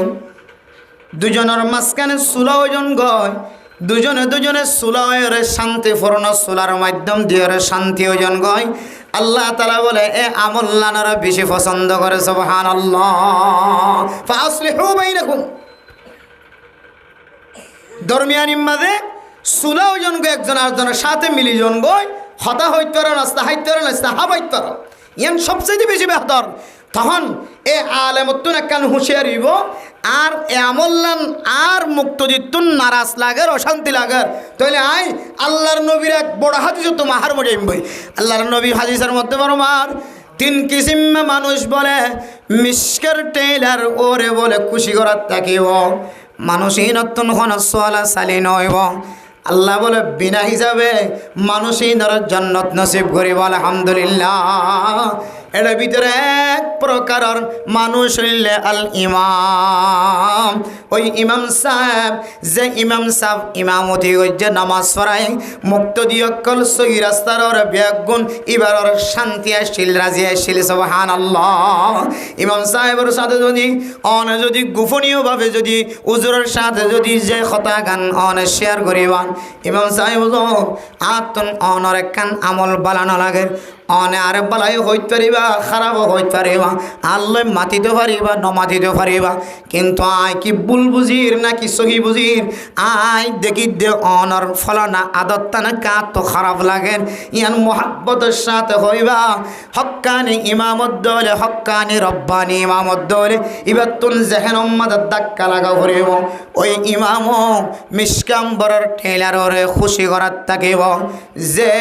Speaker 1: দুজনের মাঝখানে সুলাওজন গয় দুজনে সুলাওয়ের শান্তিপূর্ণ সুলার মাধ্যম দিয়ে শান্তি ওজন গয় আল্লাহ তাআলা বলে এ আমল্লানারা বেশি পছন্দ করে সুবহানাল্লাহ ফাসলিহু বাইনাকুম দরমিয়ানি মাঝে সুলাওজন গয় একজন আরেকজনের সাথে মিলিজন গয় হতা হইতে পারো নাস্তা হাইতে পারো নাস্তা হাবাইতে পারো ইয়ান সবচেয়ে বেশি বেহতর তখন এ আলেমতুন একখান হুঁশিয়ার হইব আর এ আমল্লান আর মুক্তদিতুন নারাজ লাগের অশান্তি লাগের তাহলে আয় আল্লাহর নবীর এক বড় হাদিস তো মাহার মধ্যে বই আল্লাহর নবী হাদিসের মধ্যে বরমার তিন কিসিম মানুষ বলে মিশকের টেলার ওরে বলে খুশি করার থাকিব মানুষই নতুন কোন সোয়ালা সালি নইব আল্লাহ বলে বিনা হিসাবে মানুষই ধরার জান্নাত নসিব করিব আলহামদুলিল্লাহ এর ভিতরে এক প্রকারের মানুষ হইলে আল ইমাম ওই ইমাম সাহেব যে ইমাম সাহেব ইমামতি যে নামাজ পড়ায় মুক্তদি অকল সহি রাস্তার ওর ব্যাগুণ এবার ওর শান্তি আসছিল রাজি আসছিল সুবহানাল্লাহ ইমাম সাহেবের সাথে যদি গোপনীয়ভাবে যদি উজুরের সাথে যদি যে কথা গান অন শেয়ার করিবান ইমাম সাহেব আতন অনর একখান আমল বালানো লাগে অনে আরে বালাই হইতে পারিবা খারাপও হইতে পারিবা আল্লাহ মাতিতে পারিবা নমাতিতে পারিবা কিন্তু আয় কি ভুল বুঝির নাকি সহি বুঝির আয় দেখি দে অনর ফলনা আদতটা না কা তো খারাপ লাগে ইয়ান মোহাব্বতের সাথে হইবা হক্কানি ইমামত দলে হক্কানি রব্বানি ইমামত দলে এবার তুন জেহেন উম্মাদের ধাক্কা লাগা করিব ওই ইমামও মিসকাম্বরের ঠেলারে খুশি করার থাকিব যে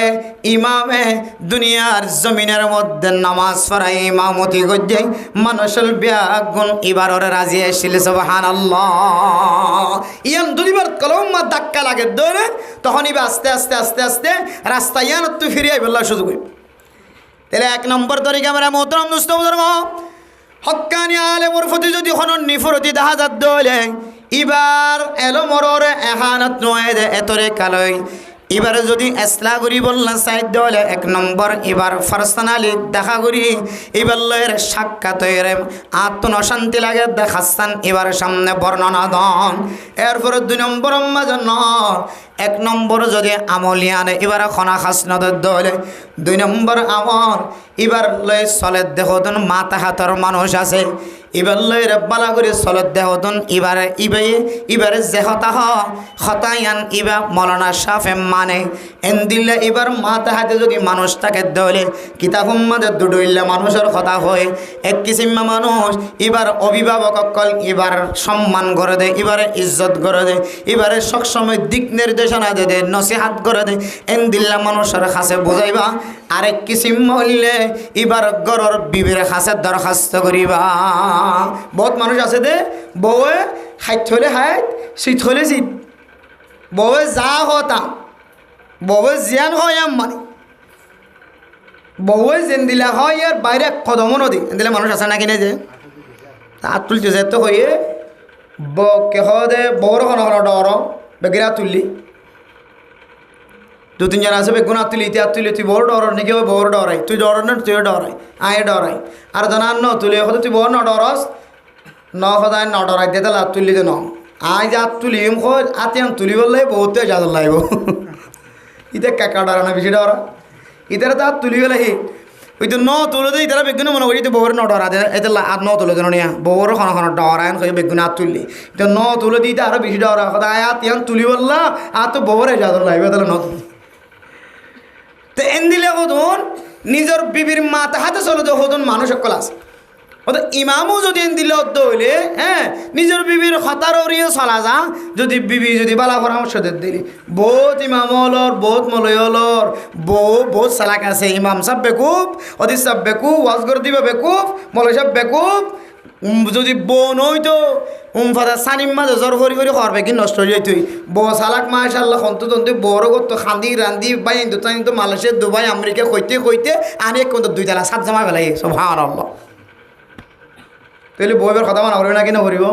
Speaker 1: ইমামে দুনিয়ার জমিনের মধ্যে নামাজ পড়াই ইমামতি গজ্জে মানুষের ব্যাগুণ এবার ওরা রাজি আসছিল সুবহানাল্লাহ ইয়ান দুইবার কলমা ধাক্কা লাগে ধরে তখন এবার আস্তে আস্তে আস্তে আস্তে রাস্তা ইয়ান তুই ফিরে আইবল্লা সুযোগ তাহলে এক নম্বর তরিকা আমরা মোহতারাম দোস্ত হক্কানি আলেমর প্রতি যদি হনন নিফরতি দেখা যাত দলে এবার এলো মররে এহানত নয় দে এতরে কালই এবারে যদি এসলা করি বললাম সাইড দলে এক নম্বর এবার পার্সোনালি দেখা করি এবার লয়ের সাক্ষাৎ হয়ে আত্মন অশান্তি লাগে দেখাচ্ছেন এবার সামনে বর্ণনা দন এরপরে দুই নম্বর মাঝন এক নম্বর যদি আমলিয়ানে এবার খনা খাস নদের দলে দুই নম্বর আমর এবার লয় চলে দেখতন মাথা হাতর মানুষ আছে এবার লয়ের বালা করে চলত দেখতন এবারে যে হতায়ান এবার মৌলানা সাফে মানে এন দিলে এবার মাথা হাতে যদি মানুষ থাকে দলে কিতাব মাঝে দুডইলে মানুষের কথা হয় এক কিসিমা মানুষ এবার অভিভাবক কল এবার সম্মান করে দেয় এবারে ইজ্জত করে দেয় এবারে সবসময় দিক নির্দেশ নির্দেশনা দে নসিহাত করে দে এন দিল্লা মানুষের কাছে বুঝাইবা আরেক কিসিম হইলে এবার গরর বিবির কাছে দরখাস্ত করিবা বহুত মানুষ আছে দে বউয়ে হাইট হলে হাইট শীত হলে শীত বউয়ে যা হতা বউয়ে জিয়ান হয় মানে বউয়ে যেন দিলা হয় আর বাইরে কদমও নদী দিলে মানুষ আছে না কিনে যে হাত তুলতে যেত হয়ে কে দে বউর ঘন ঘন ডর বেগিরা তুললি দু তিনজন আছে বেগুন হাত তুলি ইতি হাত তুলি তুই বড় ডর নাকি ওই বউর ডরাই তুই ডর না তুইও ডরাই আয় ডরাই আর জানা ন তুলি হতে তুই বড় ন ডরস ন সদায় ন ডরাই দিয়ে তাহলে হাত তুললি দে ন আয় যে হাত তুলিম হাতে আম তুলি বললে বহুতে যাদর লাগব ইতে কাকা ডরা না বেশি ডরা ইতারা তো হাত তুলি গেলে ওই তো ন তুলে দে ইতারা বেগুনে মনে করি বউর ন ডরা দে এতে হাত ন তুলে দেন নিয়া বউর খন খন ডরায়ন কই বেগুনে হাত তুললি তো ন তুলে দিতে আরো বেশি ডরা সদায় হাত ইয়ান তুলি বললা আর তো বউরে যাদর লাগবে তাহলে ন তো এন দিলে হতুন নিজের বিবির মাথা হাতে চলে তো হতুন মানুষ সকল আছে অত ইমামও যদি এন দিলে অদ্দ হইলে হ্যাঁ নিজের বিবির হতার ওরিয়ে চলা যা যদি বিবি যদি বালা পরামর্শ দিলি বহুত ইমাম হলর বহুত মলয় হলর বহুত চালাক আছে ইমাম সাহেব বেকুব অদিস সাহেব বেকুব ওয়াজগর দিবে বেকুব মলয় সাহেব বেকুব যদি বোন হইতো ফাদা সানিম মাঝে জ্বর করি করি করবে কি নষ্ট হয়ে তুই বউ সালাক মাশাল্লাহ খন্ত তন্তে বড় করতো খান্দি রান্দি বাই তো মালয়েশিয়া দুবাই আমেরিকা কইতে আনি এক দুই তালা সাত জামা বেলাই সব হার আল্লাহ তাহলে বইবার কথা মানা করবে না কিনা করিব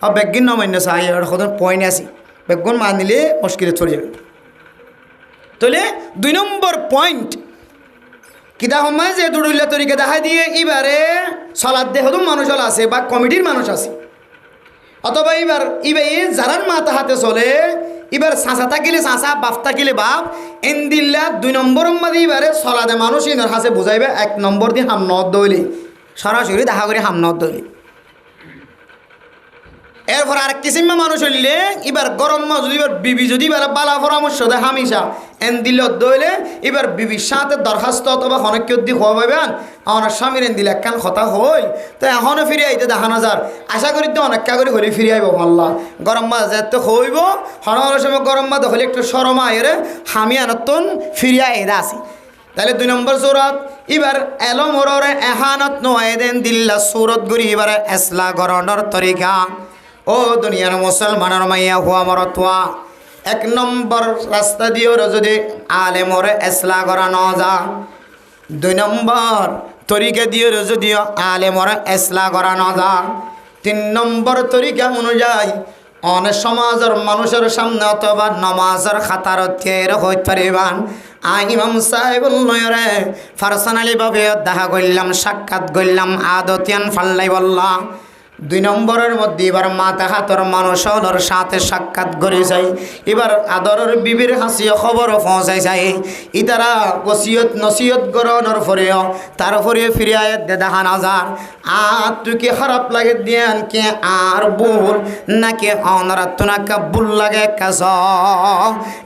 Speaker 1: আর বেগিন নমান্য চাই আর সদন পয়েন্ট আছি বেগুন মানিলে মুশকিলে চলে যাবে তাহলে 2 নম্বর পয়েন্ট কিতা সময় যে দুড়ুল্লা তরিকা দেখা দিয়ে এবারে সলাদ দেহ মানুষ আছে বা কমিটির মানুষ আছে অথবা এবার যারার মাথা হাতে চলে এবার চাঁচা থাকিলে চাঁচা বাপ থাকিলে বাপ এন দিল্লা 2 নম্বর মাঝে এবারে সলাদে মানুষ ইনার হাতে বুঝাইবে 1 নম্বর দিয়ে হামনত দইলে সরাসরি দেখা করে হামনত দইলে এরপর আর কিসিমা মানুষ হইলে এবার গরম মাছ যদি এবার বিবি যদি এবার বালা পরামর্শ দেয় হামিশা এন দিল দইলে এবার বিবির সাথে দরখাস্ত অথবা অনেক দি খোয়া পাইবেন আমার স্বামীর এন দিলে একখান কথা হই তো এখনও ফিরে আইতে দেখা না যার আশা করি তো অনেক করে হলে ফিরে আইব মাল্লা গরম মাছ যেতে হইব হর সময় গরম মাছ হলে একটু সরমা এরে হামি আনতন ফিরিয়া এরা আসি তাহলে 2 নম্বর সুরত এবার এলো মোরে এহানত নোয়েদেন দিল্লা সুরত গুরি এবার এসলা গরণর তরিকা ও দুনিয়ার মুসলমানের মাইয়া হুয়া মরতুয়া 1 নম্বর রাস্তা দিয়েও যদি আলেমরে এসলা করানো যা 2 নম্বর তরিকা দিয়ে যদিও আলেমরে এসলা করানো যা 3 নম্বর তরিকা অনুযায়ী অনেক সমাজের মানুষের সামনে অথবা নমাজের খাতার থের হইতে পারিবান ইমাম সাহেব নয়রে পার্সোনালি ভাবে দেখা করলাম সাক্ষাৎ করলাম আদতিয়ান ফাল্লাই বললা 2 নম্বরের মধ্যে এবার মাথা হাতর মানুষের সাথে সাক্ষাৎ করে যাই এবার আদরের বিবির হাসিও খবর পৌঁছাই যায় ইতারা ওসিয়ত নসিয়ত গ্রহণের পরেও তারপরে ফিরে আয়াত দেখা না যার আর তুই কি খারাপ লাগে দিয়ান কে আর ভুল নাকি অনারাত নাকা ভুল লাগে কাজ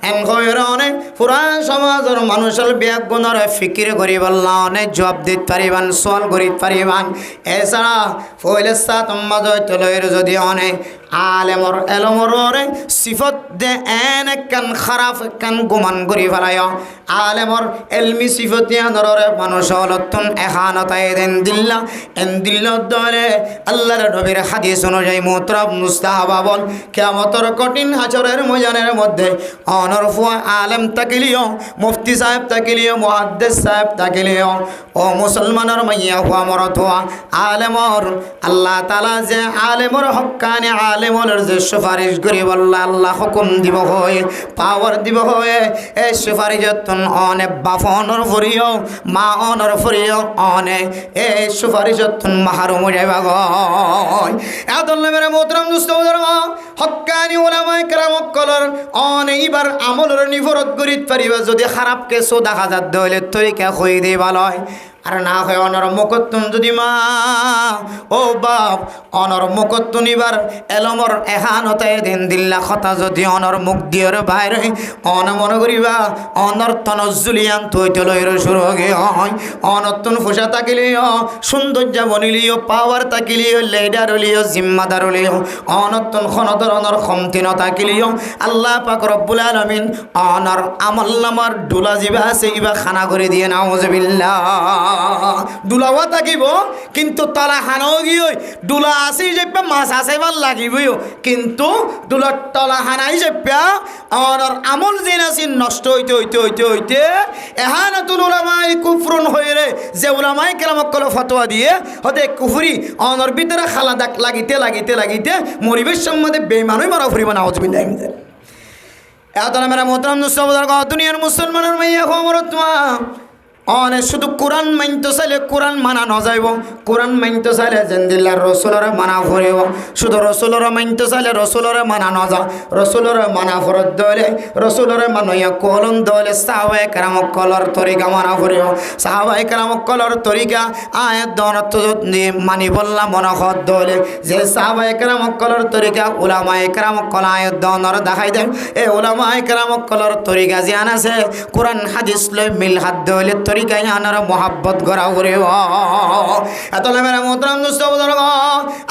Speaker 1: এন কইর অনেক পুরান সমাজের মানুষের ব্যাগুণের ফিকির করি বললা অনেক জবাব দিতে পারিবান সওয়াল করি পারিবান এছাড়া ফইলে সাত মজয়তলের যদি অনেক আলেমর এলমরে সিফত দে এন কান খারাপ কান গুমান করি ফেলায় আলেমর এলমি সিফতিয়ানরে মানুষ হলতুন এখানতায় দেন দিল্লা এন দিল্লা দলে আল্লাহর নবীর হাদিস অনুযায়ী মুতরাব মুস্তাহাবা বল কিয়ামতের কঠিন হাসরের ময়দানের মধ্যে অনরফুয়া আলেম তাকিলিও মুফতি সাহেব তাকিলিও মুহাদ্দিস সাহেব তাকিলিও ও মুসলমানের মাইয়া হুয়া মরতুয়া আলেমর আল্লাহ তাআলা যে আলেমর হক্কানি আলেমর যে সুপারিশ করি বললা আল্লাহ হুকুম দিব হয় পাওয়ার দিব হয় এই সুপারিশতন অনেক বাফনর ফরিও মা অনর ফরিও অনেক এই সুপারিশতন মাহরুম যাইবা গয় এতলে মেরে মোহতরম দুস্তবদর হক্কানি উলামায়ে কেরাম কলর অনেক এবার আমলের নিফরত করিত পারিবা যদি খারাপ কেসও দেখা যাত দইলে তরিকা কই দিবা লয় আর না হয় অনর মুখত্তুন যদি মা ও বাপ অনর মুখত্তু নিবার এলমর এহানতায় দিন দিল্লা কথা যদি অনর মুখ দিয়র বাইরে অন মনে করিবা অনর তনজুলিয়ান তৈতে লইর শুরু হয় অনর্তন ফুসা তাকিলিও সৌন্দর্য বনিলিও পাওয়ার তাকিলিও লেডার হলিও জিম্মাদার হলিও অনর্তন ক্ষণতর অনর ক্ষমতিন তাকিলিও আল্লাহ পাক রব্বুল আলামিন অনর আমল নামার ডুলা জিবা আছে ইবা খানা করে দিয়ে নাউজুবিল্লাহ ডুলাও থাকিব কিন্তু তলা হানাও গিয়ে ডুলা আসি যাইবা মাছ আসে ভাল লাগিবই কিন্তু ডুলার তলা হানাই যাইবা অনর আমল যেন আছে নষ্ট হইতে হইতে হইতে হইতে এহানাতুল উলামাই কুফরুন হইরে যে উলামাই কেরামক কল ফতোয়া দিয়ে হতে কুফরি অনর ভিতরে খালা দাগ লাগিতে লাগিতে লাগিতে মরিবের সম্বন্ধে বেঈমানই মারা ফুরিব নাউজুবিল্লাহ এত মেরা মোহতারাম নুসরাত দুনিয়ার মুসলমানের মাইয়া খবরতমা অনে শুধু কোরআন মানতে চাইলে কোরআন মানা নযাইব কোরআন মানতে চাইলে জেন্দিল্লার রসুলরে মানা ফুরিব শুধু রসুলরে মানতে চাইলে রসুলরে মানা নযা রসুলরে মানা ফরত দলে রসুলরে মানইয়া কলম দলে সাহাবায়ে কেরামক কলর তরিকা মানা ফুরিব সাহাবায়ে কেরামক কলর তরিকা আয়াত দনত মানি বললা মনখত দলে যে সাহাবায়ে কেরামক কলর তরিকা উলামায়ে কেরামক কল আয়াত দনর দেখাই দেন এ উলামায়ে কেরামক কলর তরিকা জিয়ান আছে কোরআন হাদিস লই মিল হাত দলে তরিকায় আনার মোহাব্বত করা করে এত মেরা মোহতারাম দোস্ত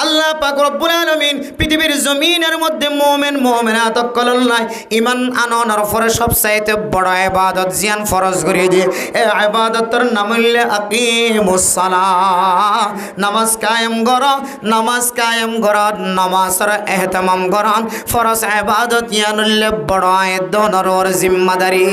Speaker 1: আল্লাহ পাক রব্বুল আলামিন পৃথিবীর জমিনের মধ্যে মুমিন মুমিনাত কলল্লাই ঈমান আননের পরে সবচাইতে বড় ইবাদত জিয়ান ফরজ করে দিয়ে এই ইবাদতের নাম হইল আকিমুস সালাহ নামাজ কায়েম কর নামাজ কায়েম কর নামাজের ইহতিমাম কর ফরজ ইবাদত ইয়ান হইল বড় আয়দনর জিম্মাদারি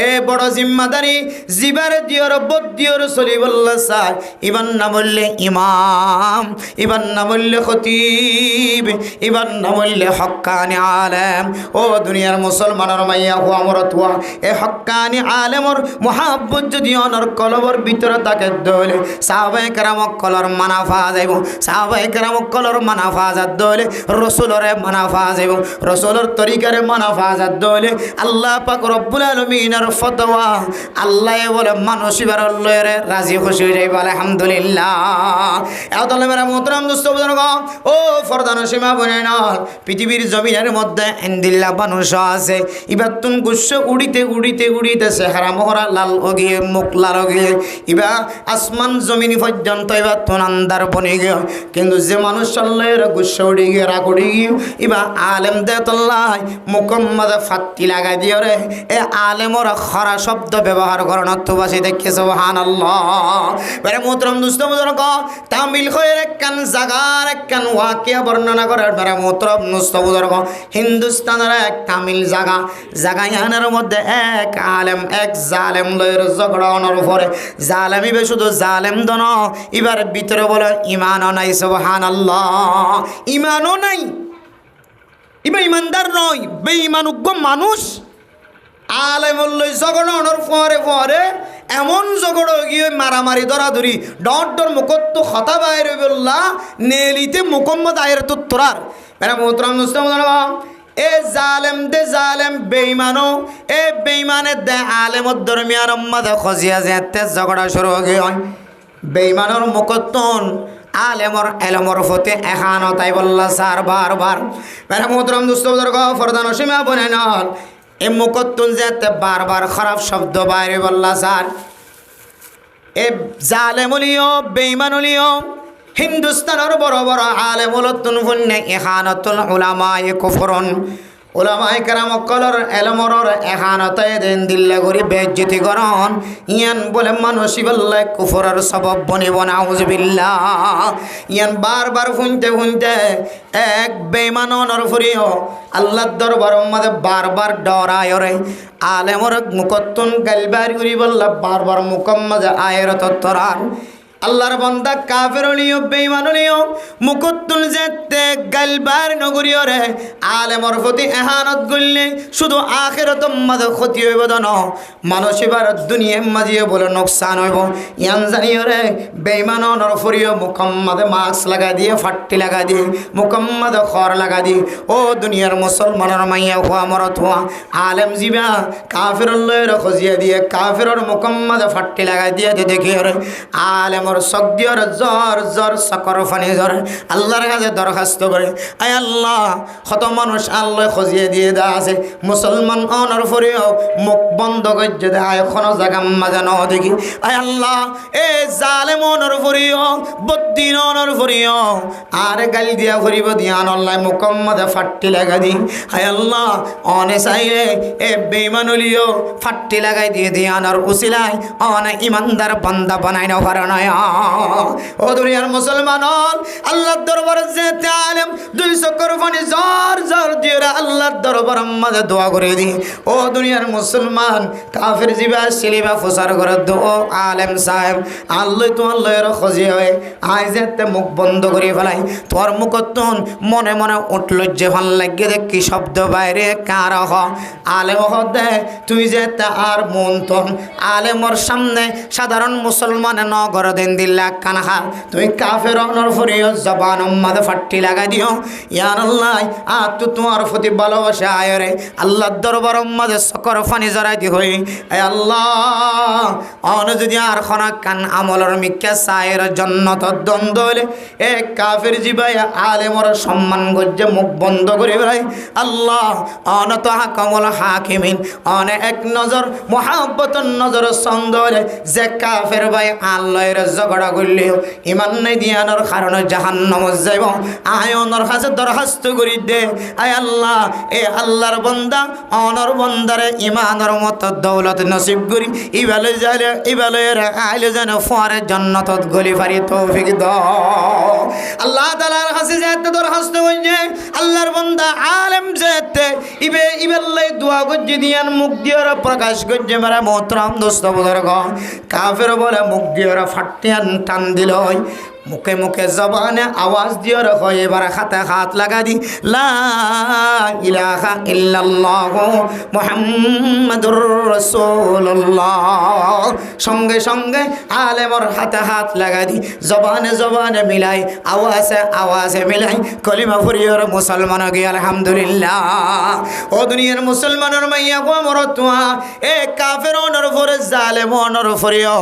Speaker 1: এ বড় জিম্মাদারি জিবার দিয়র বদিয়র সলিবল্লাহ স্যার ইবান না বললে ইমাম ইবান না বললে খতিব ইবান না বললে হক্কানি আলেম ও দুনিয়ার মুসলমানের মাইয়া হো আমর তুয়া এ হক্কানি আলেমর মোহাব্বত যদি অনর কলবর ভিতরে তাকে দলে সাহাবায়ে কেরামক কলর মানাফা যাইব সাহাবায়ে কেরামক কলর মানাফা যাত দলে রসুলরে মানাফা যাইব রসুলর তরিকারে মানাফা যাত দলে আল্লাহ পাক রব্বুল আলামিনের ফতোয়া আল্লাহ বলে মানুষ এবার লয়ে রাজি খুশি হয়ে যাইব আলহামদুলিল্লাহ এত মেরা মোহতারাম দোস্ত বুজুর্গ ও ফরদান সীমা বনে না পৃথিবীর জমিনের মধ্যে এন্দিল্লা মানুষ আছে এবার তুন গুচ্ছ উড়িতে উড়িতে উড়িতে চেহারা মহরা লাল অগিয়ে মুখ লাল অগিয়ে এবার আসমান জমিন পর্যন্ত এবার তুন আন্দার বনে গিয়ে কিন্তু যে মানুষ চল্লের গুচ্ছ উড়ি গিয়ে রাগ উড়ি গিয়ে এবার আলেম দে তল্লাই মুকম্মদে ফাত্তি লাগাই দিয়ে রে এ আলেমর খরা শব্দ ব্যবহার করানো তো বাসি দেখে সুবহানাল্লাহ বেরে মোহতারাম দোস্ত বুজুর্গ তামিল হয়ের একখান জাগার একখান ওয়াকিয়া বর্ণনা করার বেরে মোহতারাম দোস্ত বুজুর্গ হিন্দুস্তানের এক তামিল জাগায়ানের মধ্যে এক আলেম এক জালেম লয়ের ঝগড়া অনর পরে জালেম ইবে শুধু জালেম দন এবার ভিতরে বলে ইমানও নাই সুবহানাল্লাহ ইমানও নাই ইবা ইমানদার নয় বেঈমানজ্ঞ মানুষ আলেমুল্লই ঝগড়ানোর পরে পরে এমন ঝগড়া গিয়ে মারামারি ধরাধরি ডর ডর মুখত্ব কথা বাইরে বললা নেলিতে মুকম্মদ আয়ের তো তোরার মেরা মোহতারাম মুসলিম এ জালেম দে জালেম বেঈমানো এ বেঈমানে দে আলেমত দরমিয়ান মধ্যে খজিয়া যেতে ঝগড়া শুরু হয়ে হয় বেঈমানের মুকত্তন আলেমর এলমর ফতে এখানো তাই বললা স্যার বারবার মেরা মোহতারাম দোস্ত বুজুর্গ ফরদান সীমা বনে নল এ মুকত্তুন যেতে বারবার খারাপ শব্দ বাইরে বললা স্যার এ জালেমুলিও বেঈমানুলিও হিন্দুস্তানের বড় বড় আলেমুলতুন ফুন্নে ইখানাতুল উলামায়ে কুফরুন উলামায়ে কেরামক কলর এলমরর এখানতায় দেন দিল্লা গরি বেজ্জতি করন ইয়ান বলে মানুষই বললে কুফরের সবব বনিব নাউজুবিল্লাহ ইয়ান বারবার শুনতে শুনতে এক বেঈমানর ফুরিও আল্লাহর দরবারের মধ্যে বারবার ডরায় রে আলেমর মুকত্তুন গালবারি করি বললা বারবার মুকম্মদ আয়ের তত্তরান আল্লাহর বান্দা কাফের হলিও বেঈমান হলিও মুকুতুল যেতে গালবার নগরীয় রে আলেমর প্রতি এহানত করলে শুধু আখিরাত মাঝে ক্ষতি হইব না মানসিবার দুনিয়া মাঝিয়ে বলে নোকসান হইব ইয়ান জানিও রে বেঈমান নরফরিও মুকম্মদে মাস্ক লাগা দিয়ে ফাট্টি লাগা দিয়ে মুকম্মদে খর লাগা দিয়ে ও দুনিয়ার মুসলমানের মাইয়া হওয়া মরত হওয়া আলেম জিবা কাফের লয়ের খজিয়ে দিয়ে কাফেরর মুকম্মদে ফাট্টি লাগা দিয়ে দেখি রে আলেম সগদিয়র জ্বর জ্বর সকর ফানি জ্বর আল্লাহর কাছে দরখাস্ত করে আয় আল্লাহ কত মানুষ আল্লাহ খজিয়ে দিয়ে দেওয়া আছে মুসলমান অনর ফরিও মুখ বন্ধ করছে দে আয় কোনো জায়গা মাজা ন দেখি আয় আল্লাহ এ জালেম অনর ফরিও বদ্দিন অনর ফরিও আর গালি দিয়া ফরিব দিয়ান আল্লাহ মুকম্মদে ফাট্টি লাগা দি আয় আল্লাহ অনে চাইলে এ বেঈমানুলিও ফাট্টি লাগাই দিয়ে দিয়ানোর উসিলায় অনে ইমানদার বান্দা বানাই না পারে না ও দুনিয়ার মুসলমান আল্লাহর দরবারে যেতে আলেম 200 কোরবানি জ্বর জ্বর দিয়ে আল্লাহর দরবার মাঝে দোয়া করে দি ও দুনিয়ার মুসলমান কাফের জিবা সিলিবা ফুসার করে দো আলেম সাহেব আল্লাহ তো আল্লাহর খজি হয় আই যেতে মুখ বন্ধ করে ফেলাই তোর মুখতন মনে মনে উঠল যে ভাল লাগে দেখ কি শব্দ বাইরে কার হ আলেম দে তুই যেতে আর মন তন আলেমর সামনে সাধারণ মুসলমান নগর দিন দিল্লা কানহা তুই কাফের অনর ফরিও জবান মাঝে ফাট্টি লাগা দিও ইয়ার আল্লাহ আ তু তোমার প্রতি ভালোবাসা আয় রে আল্লাহর দরবার মাঝে সকর ফানি জড়াই দি হই এ আল্লাহ অন যদি আর খনা কান আমলর মিক্কা সায়ের জন্নত দ্বন্দ্ব হলে এ কাফের জিবাই আলেমর সম্মান গজ্জে মুখ বন্ধ করে বেড়াই আল্লাহ অনত হাকমল হাকিমিন অনে এক নজর মোহাব্বতন নজর সন্দরে যে কাফের ভাই আল্লাহর ঝগড়া করলেও ইমান নাই দিয়ানোর কারণে জাহান্নাম যাইব আয়নর কাছে দরখাস্ত করি দে আয় আল্লাহ এ আল্লাহর বান্দা অনর বান্দারে ইমানের মত দৌলত নসিব করি ইবালে যাইলে ইবালে আইলে যেন ফরে জান্নাতত গলি ফারি তৌফিক দাও আল্লাহ তাআলার কাছে যেতে দরখাস্ত করি আল্লাহর বান্দা আলেম যেতে ইবেল্লাই দোয়া গজ্জি দিয়ান মুখ দিয়ার প্রকাশ গজ্জে মারা মোহতরাম দোস্ত বুজুর্গ কাফের বলে মুখ দিয়ার ফাটিয়ান টান দিল মুখে মুখে জবানে আওয়াজ দিয়ে রাখো এবার হাতে হাত লাগা দি লা ইলাহা ইল্লাল্লাহ মুহাম্মাদুর রাসূলুল্লাহ সঙ্গে সঙ্গে আলেমর হাতে হাত লাগা দি জবানে জবানে মিলাই আওয়াজে আওয়াজে মিলাই কলিমা পড়িওর মুসলমান গে আলহামদুলিল্লাহ ও দুনিয়ার মুসলমানের মাইয়া গো মরতুয়া এ কাফের অনর ফরে জালেম অনর ফরিও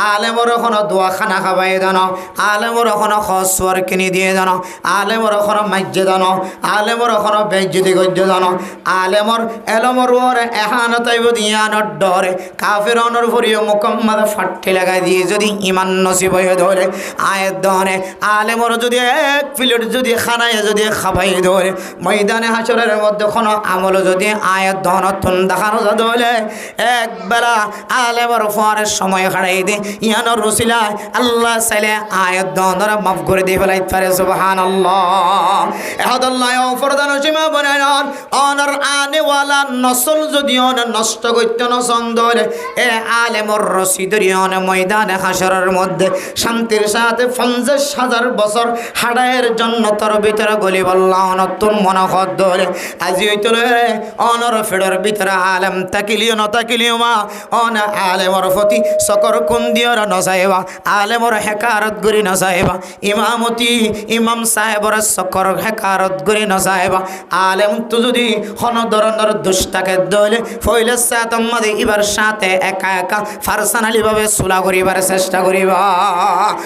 Speaker 1: আলেমর কোন দোয়া খানা খাবাই দানো আলেমর ওখানে খসওয়ার কিনে দিয়ে জানো আলেমর ওখানে মাজ্জে জানো আলেমর ওখানে বেজ্জতি গজ্জে জানো আলেমর এলমর ওরে এহানতাইব দিয়ানোর ডরে কাফের অনর ফরিও মুকম্মদ ফাট্টি লাগাই দিয়ে যদি ইমান নসিব হয়ে ধরে আয়ের দনে আলেমর যদি এক প্লেট যদি খানায় যদি খাবাই ধরে ময়দানে হাসরের মধ্যে কোনো আমল যদি আয়ের দনতন দেখানো ধরে এক বেলা আলেমর ফরের সময় হারাই দে ইয়ানোর রুসিলায় আল্লাহ চাইলে আয়ের দনরা মাফ করে দিয়ে ফেলাই পারে সুবহানাল্লাহ এহাদাল্লাহ ফরদান সীমা বনায় অনর আনেওয়ালা নসল যদি অন নষ্ট করতে নসন্দরে এ আলেমর রশিদরি অন ময়দানে হাসরের মধ্যে শান্তির সাথে 50,000 বছর হাড়ায়ের জন্য তোর ভিতরে গলি বললা অনতুন মনখত ধরে আজি হইতো রে অনর ফেডর ভিতরে আলেম তাকিলিও ন তাকিলিও মা অন আলেমর প্রতি সকর কোন দিয়র নসাইবা আলেমর হেকারত গরি নসাইবা ইমামতি ইমাম সাহেবর সকর হেকারত গরি নসাইবা আলেম তো যদি কোন ধরনের দুষ্টাকে দলে ফইলে সাতমাদে ইবার সাথে একা একা ফারসানালি ভাবে সুলা করিবার চেষ্টা করিবা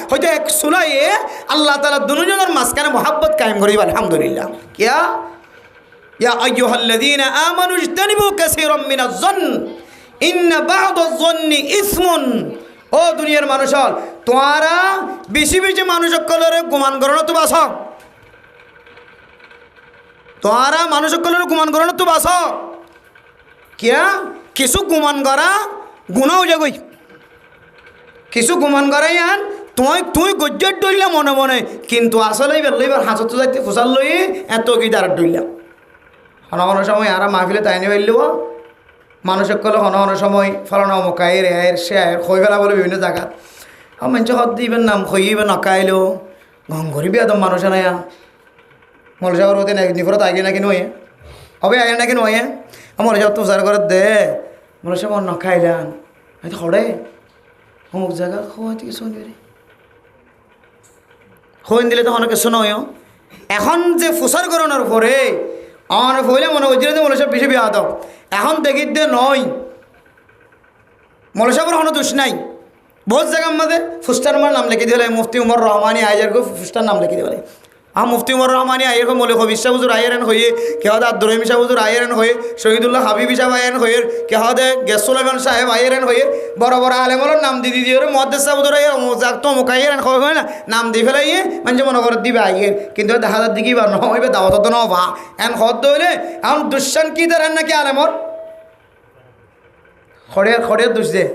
Speaker 1: হয়তো এক সুলাইয়ে আল্লাহ তাআলা দুজনের মাঝখানে মোহাব্বত কায়েম করিবা আলহামদুলিল্লাহ কিয়া ইয়া আইয়ুহাল্লাযীনা আমানু ইজতানিবু কাসীরাম মিনাজ-যন্ন ইন্না বা'দাজ-যন্নি ইসমুন ও দুনিয়ার মানুষ তোরা বেশি বেশি মানুষ কলরে গুমান করো না তো বাস তোরা মানুষ কলরে গুমান করো না তো বাস কিয়া কিছু গুমান করা গুণাও যাগই কিছু গুমান করাই আন তুই গজ্জের ডইলা মনে মনে কিন্তু আসলেই বেরলইবার হাসত যাইতে ফুসাল লই এত কি দাঁড়ার ডইলা হন সময় আর মাহফিলে তাই নিয়ে বেরলিব মানুষের কলে হন সময় ফলানো অমুকা এর সে খই ফেলা বলে বিভিন্ন জায়গা মানুষ হদ দিবেন নাম খইবেন নকাইলো গং ঘুরিবি একদম মানুষ নাই মলসাগর হতে নিফরত আগে নাকি নয় হবে আগে নাকি নয় মলসাগ তুষার করে দে মলসা মন নখাইলান হয়তো খড়ে অমুক জায়গা খোয়া থেকে শুনবি রে হইন দিলে তো অনেকে শোনয় এখন যে ফুসার করানোর পরে আমার হইলে মনে হচ্ছিল যে মলসাব বেশি বিয়াদব এখন দেখি দে নয় মলসাবর কোনো দোষ নাই বহুত জায়গার মধ্যে ফুস্টার মার নাম লিখে দিয়ে মুফতি উমর রহমানি আইজার ফুস্টার নাম লিখে দিয়ে মুফতি উমর রহমানি আইয়ের মৌলিক বিশ্বাস হুজুর আইয়ারেন হয়ে কেহাদে আব্দুর রহিম শাহ হুজুর আইয়ারেন হয়ে শহীদুল্লাহ হাবিব সাহেব আইয়ারেন হয়ে কেহাদে গেসুলাইমান সাহেব আইয়ারেন হয়ে বড় বড় আলেমর নাম দি দিয়ে মহাদ্দেশ সাহেব হুজুর যাক তো মুখ আইয়ারেন হয় না নাম দি ফেলাইয়ে মানে মনে করে দিবে আইয়ের কিন্তু দেখা যার দিকে বা নহইবে দাওয়াত তো নভা এখন হদ হইলে এখন দুঃসান কি দেন নাকি আলেমর খড়ের দোষ দে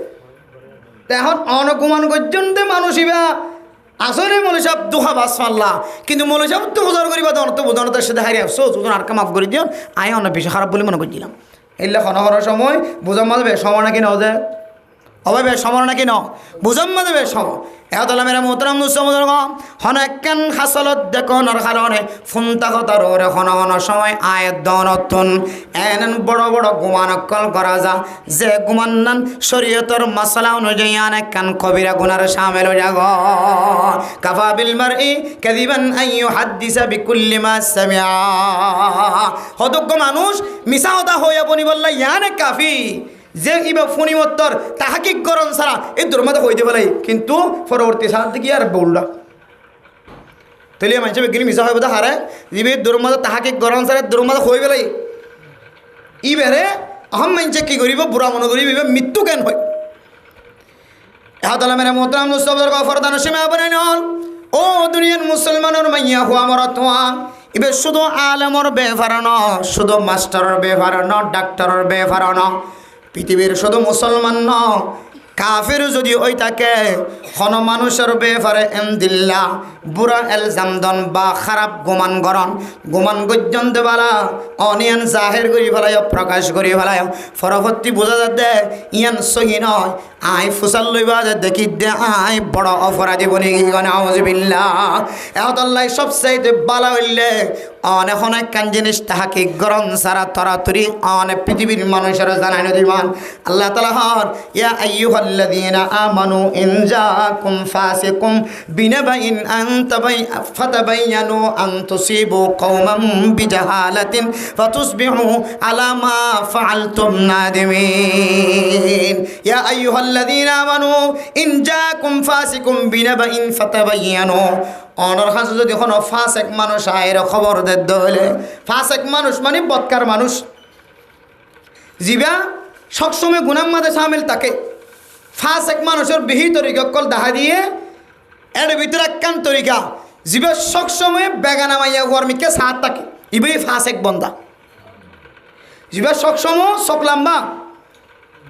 Speaker 1: এখন অনকুমান পর্যন্ত মানুষ ইবা আসলে মৌলসাব দুহা বাস মারলা কিন্তু মৌলসাব তো বোঝার করিবা তো বোঝানোর সাথে হারিয়ে আসছো দুজন আর মাফ করে দিও আমি অনেক বেশি খারাপ বলে মনে করছিলাম এলে খনখর সময় বুঝাম মাঝে সময় নাকি নাও যে হবে বেশ সময় নাকি ন বুঝাম মাঝে বেশ সময় এতলা মেরা মোহতরাম নুসমুদর হন একখান হাসলত দেখনের কারণে ফোনতা কথার ওরে হন সময় আয়ের দনতুন এন বড় বড় গুমানকল করা যা যে গুমান্নান শরীয়তর মশলা অনুযায়ী অনেকখান কবিরা গুনার সামিল হয়ে যাব কাফা বিল মারই কাযিবান আইয়ু হাদিসা বিকুল্লি মা সামিআ হতজ্ঞ মানুষ মিছা কথা হয়ে বনি বললা ইয়ানে কাফি যে ইবা ফণিমত্তর তাহাকিক করণ ছাড়া এই দুর্মাদা হইতে বলে কিন্তু পরবর্তী সাল থেকে আর বললা তাহলে মানুষের বিজ্ঞানী মিশা হয়ে বোধ হারে যে দুর্মাদা তাহাকিক করণ ছাড়া দুর্মাদা হয়ে বেলাই ই বেড়ে আহম মানুষে কি করিব বুড়া মনে করিব মৃত্যু কেন হয় এহাতলা মেরা মোহতরাম নুসবদর গফরদান সীমা বানাই নল ও দুনিয়ার মুসলমানের মাইয়া হুয়া মরতোয়া এবার শুধু আলেমর বেফার ন শুধু মাস্টারের বেফার ন ডাক্তারের বেফার ন পৃথিবীর শুধু মুসলমান ন কাফের যদি ওই থাকে হন মানুষের বেফারে এমদিল্লা বুড়া এলজামদন বা খারাপ গোমান গরণ গোমান গজ্জন দেবালা অনিয়ান জাহের করি ফেলায় প্রকাশ করি ফেলায় পরবর্তী বোঝা যাতে ইয়ান সহি নয় আই ফুসাল লইবা যে দেখি দে আই বড় অপরাধী বনি গিয়ে এতল্লাই সবচাইতে বালা হইলে অনেক অনেকখান জিনিস তাহাকে গরম সারা তরাতরি অনেক পৃথিবীর মানুষের জানাই দিবান আল্লাহ তাআলা হন ইয়া আইয়ুহাল্লাযীনা আমানু ইন জাআকুম ফাসিকুম বিনাবাইন ফাতাবায়ানু আন তুসিবু কওমান বিজাহালাতিন ফাতুসবিহু আলা মা ফাআলতুম নাদিমিন ইয়া আইয়ুহাল্লাযীনা আমানু ইন জাআকুম ফাসিকুম বিনাবাইন ফাতাবায়ানু অনর কাছে যদি কোনো ফাসেক মানুষ আয়ের খবর দিতে হলে ফাসেক মানুষ মানে বদকার মানুষ জিবা সবসময় গুনার মাঝে সামিল থাকে ফাসেক মানুষের বিহি তরিকা কল দেখা দিয়ে এর ভিতরে একখান তরিকা জিবা সবসময় বেগানা মাইয়া গরমিকে সাথ থাকে ইবে ফাসেক বন্দা জিবা সবসময় সব লম্বা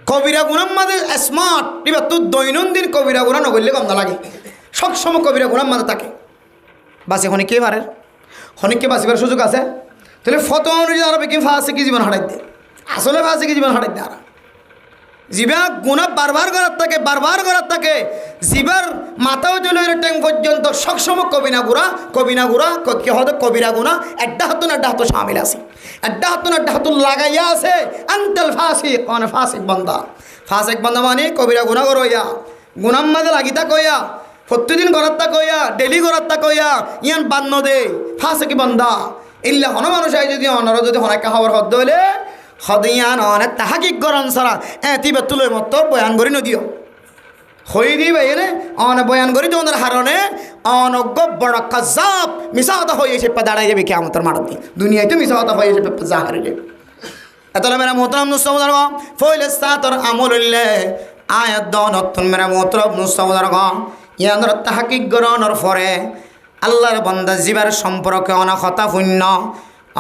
Speaker 1: কবিরা গুনার মাঝে স্মার্ট এবার তোর দৈনন্দিন কবিরা গুণা নগরলে কম না লাগে সবসময় কবিরা গুনার মাঝে থাকে বাসে হনিকে পারে হনিককে বাঁচিবার সুযোগ আছে তাহলে ফত অনুযায়ী আরো কি ফাঁসে কি জীবন হারাই দেয় আসলে ফাঁসে কি জীবন হারাই দেয় আর জিবা গুণা বারবার করার থাকে জিবার মাথাও চলে ট্যাং পর্যন্ত সবসময় কবিনা গুড়া কি হতো কবিরা গুণা একটা হাত সামিল আছে একটা হাত লাগাইয়া আছে আন্তাল ফাঁসিক মানে ফাঁসিক বন্ধা মানে কবিরা গুণা করইয়া গুণার মাঝে লাগিতা কইয়া প্রতিদিন গড়াত্তা কইয়া ডেলি গড়াত্তা কইয়া ইয়ান বান্ন দে ফাঁসে বন্ধা ইল্লা হন মানুষ আই যদি অনর যদি হনাক্কা খবর হদ হইলে হদিয়ান অনেক তাহাকিক গরম ছাড়া তিবে তুলে মতো বয়ান করি নদিও হই দিবে এনে অনে বয়ান করি তোমাদের হারণে অনজ্ঞ বড় কাজাব মিশা হতা হয়েছে পা দাঁড়াই যাবে কে আমাদের মারা দিয়ে দুনিয়ায় তো মিশা হতা হয়েছে যা হারিয়ে এতলা মেরা মোহতরাম নুসবদার ফইলে সাতর আমল উল্লে আয়াত দনতুন মেরা মোহতরাম নুসবদার ইয়ানোর তাহাকিক গরণর পরে আল্লাহর বন্দা জীবার সম্পর্কে অনা কথা শূন্য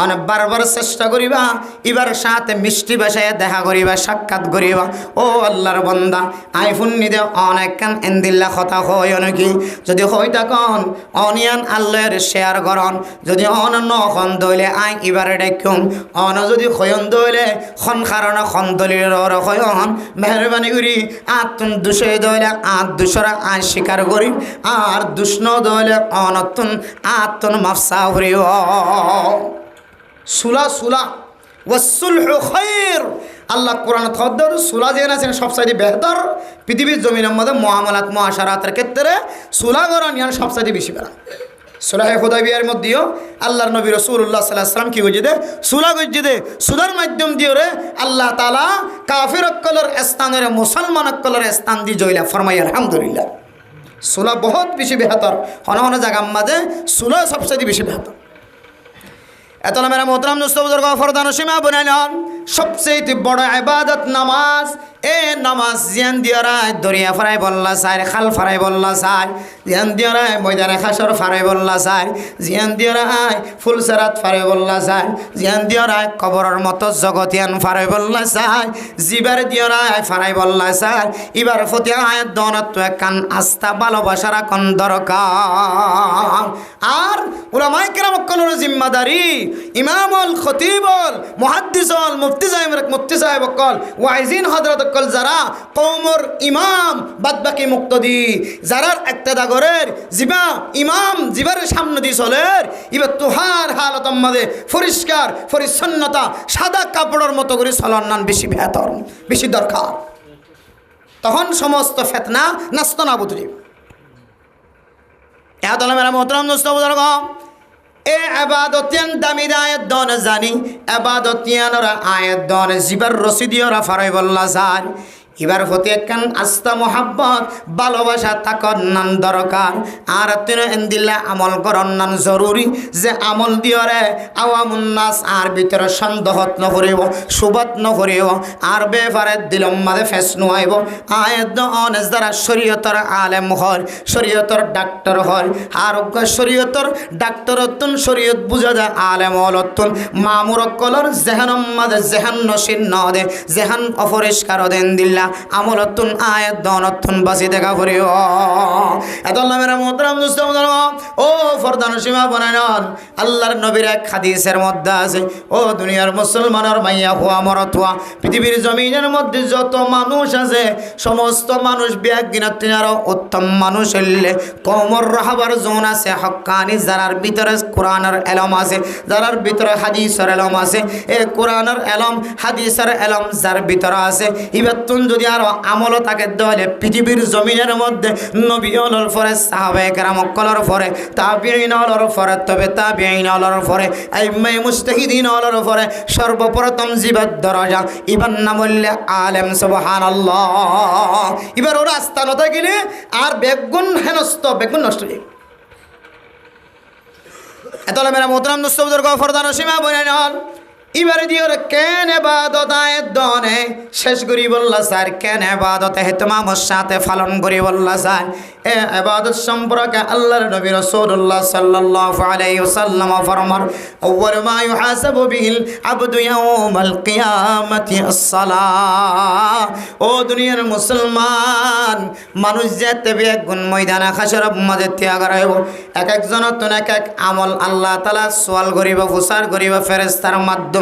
Speaker 1: অনেক বারবার চেষ্টা করিবা এবার সাথে মিষ্টি ভাষায় দেখা করিবা সাক্ষাৎ করিবা ও আল্লাহর বান্দা আইফোন নিদে অনেক কান এন্দিল্লা কথা হয় নাকি যদি হয় তখন অনিয়ান আল্লাহর শেয়ার করন যদি অনন্য খন দইলে আই এবারে ডাকুম অন যদি খয়ন দইলে খন কারণ খন দলিল হয়ন মেহরবানি করি আতুন দুশে দইলে আত দুশরা আই স্বীকার করি আর দুষ্ণ দইলে অনতুন আতুন মাফসা হরিও সুলা সুলা ওয়াসুলহু খায়র আল্লাহ কোরআন থদ্দর সুলা যে আছেন সবচাইতে বেহতর পৃথিবীর জমিনের মধ্যে মুআমালাত মুআশারাতের ক্ষেত্রে সুলা করান ইয়ান সবচাইতে বেশি বেড়া সুলাহে হুদাইবিয়ার মধ্যেও আল্লাহর নবী রাসূলুল্লাহ সাল্লাল্লাহু আলাইহি ওয়াসাল্লাম কি কইছে দে সুলা কইছে দে সুলার মাধ্যম দিয়ে রে আল্লাহ তাআলা কাফির অকলের স্থানের মুসলমান অকলের স্থান দি জয়লা ফরমাই আলহামদুলিল্লাহ সুলা বহুত বেশি বেহতর হন হন জায়গা মাঝে সুলা সবচাইতে বেশি বেহতর এতলা মেরা মোহতরম দোস্ত বুজুর্গ ফরদান সীমা বনাইলেন সবচেয়ে বড় ইবাদত নামাজ এ নামাজ জিয়ান দিয়ারায় দরিয়া ফারাই বললা চাই খাল ফারাই বললা চাই জিয়ান দিয়ারায় ময়দানে খাসর ফারাই বললা চাই জিয়ান দিয়ারায় ফুলসেরাত ফারাই বললা চাই জিয়ান দিয়ারায় কবরের মতো জগতিয়ান ফারাই বললা চাই জিবার দিয়ারায় ফারাই বললা চাই এবার ফতিয়া আয়াত দনত কান আস্থা ভালোবাসার কোন দরকার আর উলামায়ে কেরাম কলর জিম্মাদারি ইমামুল খতিবুল মুহাদ্দিসুল মুফতি সাহেব কল ওয়াইজিন হযরত কল যারা কওমর ইমাম বাদবাকি মুক্তদি যারা একটা গরের জিবা ইমাম জিবার সামনে দিয়ে চলের এবার তুহার হালতম মাঝে পরিষ্কার পরিচ্ছন্নতা সাদা কাপড়ের মতো করে চলার নান বেশি বেহতর বেশি দরকার তখন সমস্ত ফিতনা নাস্তানাবুদ হইব এত মেরা মোহতরম দোস্ত বুজুর্গ এ আবাদতিয়ান দামি আয়াত দন জানি আবাদতিয়ানরা আয়াত দন জিবার রসিদিয়রা ফারাই বল্লা যায় এবার হতে একখান আস্থা মোহাব্বত ভালোবাসা থাকর নান দরকার আর তিন এন্দিল্লা আমল করন নান জরুরি যে আমল দিয়রে আওয়ামুন নাস আর ভিতরে সন্দেহত নকরিব সুবত নকরিব আর বেফারে দিলম মাঝে ফেস নোয়াইব আয়াত অনেস দ্বারা শরীয়তর আলেম হল শরীয়তর ডাক্তার হল আর শরীয়তর ডাক্তারতুন শরীয়ত বুঝা যায় আলেম হলতুন মামুর কলর জেহানম মাঝে জেহান নসিন নদে জেহান অপরিষ্কার দেন দিল্লা আমলতুন আয়াত দনতুন বাসি দেখা করিও এতলা মেরা মোহতরম দোস্ত ও ফরদান সীমা বনায়ন আল্লাহর নবীর এক হাদিসের মধ্যে আছে ও দুনিয়ার মুসলমানের মাইয়া হুয়া মরত হুয়া পৃথিবীর জমিনের মধ্যে যত মানুষ আছে সমস্ত মানুষ বিয়াজ্ঞানীর উত্তম মানুষ হইলে কওমর রাহবার জোন আছে হক্কানি যারার ভিতরে কোরআনের এলম আছে যারার ভিতরে হাদিসের এলম আছে এ কোরআনের এলম হাদিসের এলম যার ভিতরে আছে ইবাতুন যদি আর আমল তাকে দলে পৃথিবীর জমিনের মধ্যে নবী হলর পরে সাহাবায়ে কেরাম কলর পরে তাবিঈন হলর পরে তবে তাবিঈন হলর পরে আইম্মায়ে মুজতাহিদিন হলর পরে সর্বপ্রথম জিবাদ দরজা ইবার নাম হইলে আলেম সুবহানাল্লাহ এবার ওরা আস্তানতা গেলে আর বেগুন হেনস্ত বেগুন নষ্ট হয়ে এতলা মেরা মোহতরম দোস্ত বুজুর্গ ফরদান সীমা বনায়ন এবারে দিয়ে কেন এবাদত আয়াত দনে শেষ করি বললা স্যার কেন এবাদত হেতমামর সাথে পালন করি বললা স্যার এ এবাদত সম্পর্কে আল্লাহর নবী রাসূলুল্লাহ সাল্লাল্লাহু আলাইহি ওয়াসাল্লাম ফরমান আউয়াল মা ইউহাসাবু বিল আবদু ইয়াউমাল কিয়ামাতি আস-সালাহ ও দুনিয়ার মুসলমান মানুষ যেতে বেগুন ময়দানে হাসর মাঝে ত্যাগ রাইব এক একজনের তো এক এক আমল আল্লাহ তাআলা সওয়াল করিব ফুসার করিব ফেরেশতার মাধ্যমে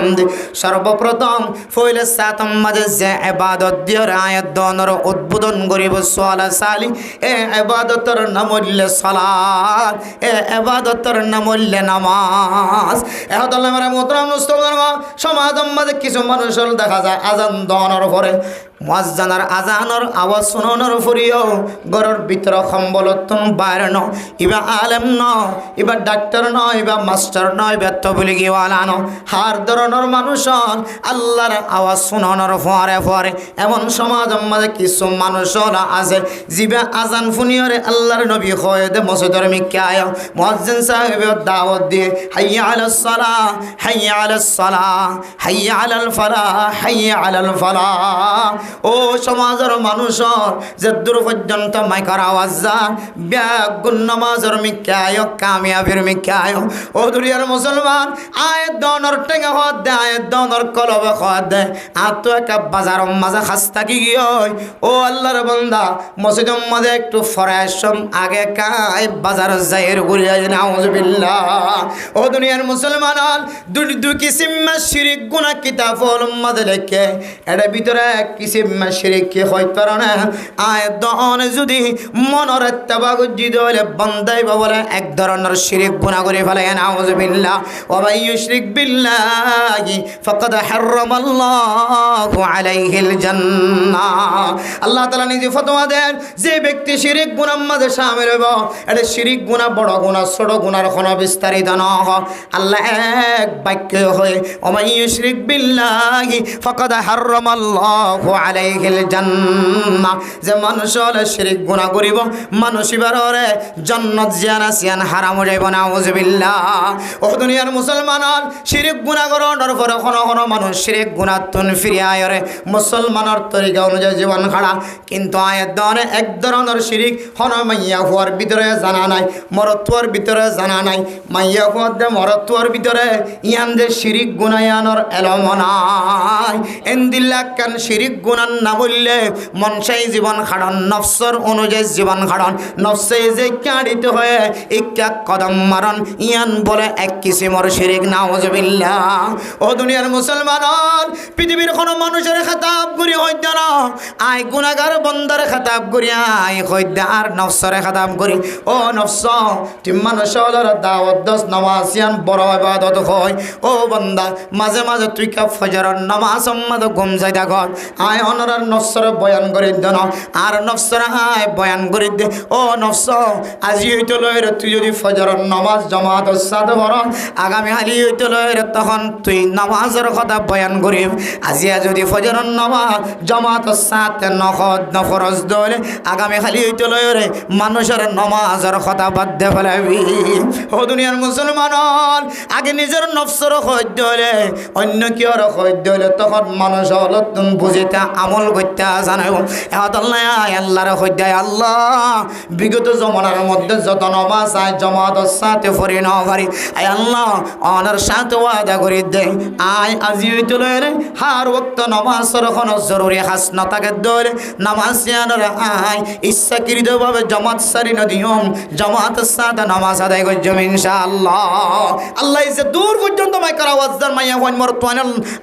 Speaker 1: সর্বপ্রথম ফইলে সাতম মাঝে যে ইবাদত দিয়র আয়াত দনর উদ্বোধন করিব সোয়ালা সালি এ ইবাদতর নাম হইল সালাত এ ইবাদতর নাম হইল নামাজ এহদাল্লাহ মারা মোহতরম মুস্তাফা সমাজম মাঝে কিছু মানুষ দেখা যায় আজান দনর পরে মুয়াজ্জিনের আজানের আওয়াজ শোনানোর পরেও ঘরের ভিতরে সম্বলতন বাইরে ন ইবা আলেম ন ইবা ডাক্তার ন ইবা মাস্টার ন ইবা তবলিগিওয়ালা ন হার ধরনের মানুষ আল্লাহর আওয়াজ শোনানোর পরে পরে এমন সমাজ আমাদের কিছু মানুষ আছে জিবা আজান ফুনিয়রে আল্লাহর নবী হয় দে মসজিদের মিকে আয় মুয়াজ্জিন সাহেব দাওয়াত দিয়ে হাইয়া আলাস সালাহ হাইয়া আলাস সালাহ হাইয়া আলাল ফালাহ হাইয়া আলাল ফালাহ ও সমাজের মানুষর যে দূর পর্যন্ত মাইকার আওয়াজ যান ব্যাগুন নামাজের মিক্কায় কামিয়াবির মিক্কায় ও দুনিয়ার মুসলমান আয়ের দনর টেঙ্গা হওয়া দেয় আয়ের দনর কলবে হওয়া দেয় আর তো একটা বাজার মাঝে খাস্তা কি গিয়ে ও আল্লাহর বান্দা মসজিদের মাঝে একটু ফরাসম আগে কায় বাজার যাইয়ের ঘুরিয়ে নাউজুবিল্লাহ ও দুনিয়ার মুসলমান দুই কিসিম শিরিক গুনাহ কিতাবল মাঝে লেখে এর ভিতরে এক কিসিম শিরিক কি হইতে না আয় দন যদি মনের ইত্তেবা গজ্জিত হলে বান্দাই বলে এক ধরনের শিরিক গুনাহ করে ফেলে নাউজুবিল্লাহ ওয়া মান ইউশরিক বিল্লাহি ফাকাদ হারামাল্লাহু আলাইহিল জান্নাহ আল্লাহ তাআলা নিজে ফতোয়া দেন যে ব্যক্তি শিরিক গুনার মাঝে শামিল হইব এটা শিরিক গুনাহ বড় গুনাহ ছোট গুনাহর কোনো বিস্তারিত না হয় আল্লাহ এক বাক্য হয় ওয়া মান ইউশরিক বিল্লাহি ফাকাদ হারামাল্লাহু আলাইহিল জান্নাহ যে মানুষ হলে শিরিক গুনাহ করিব মানুষ ইবারে জান্নাত জিয়ানা সিয়ান হারাম হয়ে যাইব নাউজুবিল্লাহ ও দুনিয়ার মুসলমান শিরিক গুনাহ করার পরে কোনো মানুষ শিরিক গুনাহ তুন ফিরে আয়রে মুসলমানের তরিকা অনুযায়ী জীবন খাড়া কিন্তু আয়াত দনে এক ধরনের শিরিক হন মাইয়া হওয়ার ভিতরে জানা নাই মরত্বর ভিতরে জানা নাই মাইয়া হওয়ার দে মরত্বর ভিতরে ইয়ান যে শিরিক গুনায়ানোর এলম নাই এন্দিল্লা কান শিরিক গুনান না বললে মনসাই জীবন খাড়ন নফসর অনুযায়ী জীবন খাড়ন নফসে যে কাঁড়িতে হয়ে একটা কদম মারন ইয়ান বলে এক কিসিমর শিরিক নাউজুবিল্লাহ ও দুনিয়ার মুসলমান পৃথিবীর কোনো মানুষের খেতাব করি হইতে না আই গুনাহগার বন্দার খেতাব করি আই হইতে আর নফসের খেতাব করি ও নফস তুমি মানুষের দাওয়াত দস নামাজ ইয়ান বড় ইবাদত হয় ও বান্দা মাঝে মাঝে তুই কা ফজরের নামাজ সম্মত ঘুম যাই থাকত আই অনরার নফসের বয়ান করে দেন আর নফসের আই বয়ান করে দে ও নফস আজি হইতে লয় তুই যদি ফজরের নামাজ জামাত সাথে পড় আগামী হালি হইতে লয় তখন তুই নামাজের কথা বয়ান করি আজি যদি ফজরের নামাজ জামাতের সাথে নফরজ দলে আগামী খালি হইতে লয় রে মানুষের নামাজের কথা বাদ দে ফেলাবি ও দুনিয়ার মুসলমান আগে নিজের নফসের সহ্য হলে অন্য কেউ সহ্য হলে তখন মানুষ হলো তুমি বুঝিতে আমল করতে জানাই আল্লাহর সহ্য আল্লাহ বিগত জমানার মধ্যে যত নামাজ আয় জামাতের সাথে ফরি না পারি আয় আল্লাহ অনার সাথে ওয়াদা করে দে আয় আজি হইতে লয় রে হার ওয়াক্ত নামাজের কোনো জরুরি হাস না থাকে দলে নামাজ জানার আয় ইচ্ছাকৃতভাবে জামাত সারি না দিয়ম জামাতের সাথে নামাজ আদায় করজম ইনশাআল্লাহ আল্লাহ যে দূর পর্যন্ত মাইকার আওয়াজ দার মাইয়া হন মরতওয়ান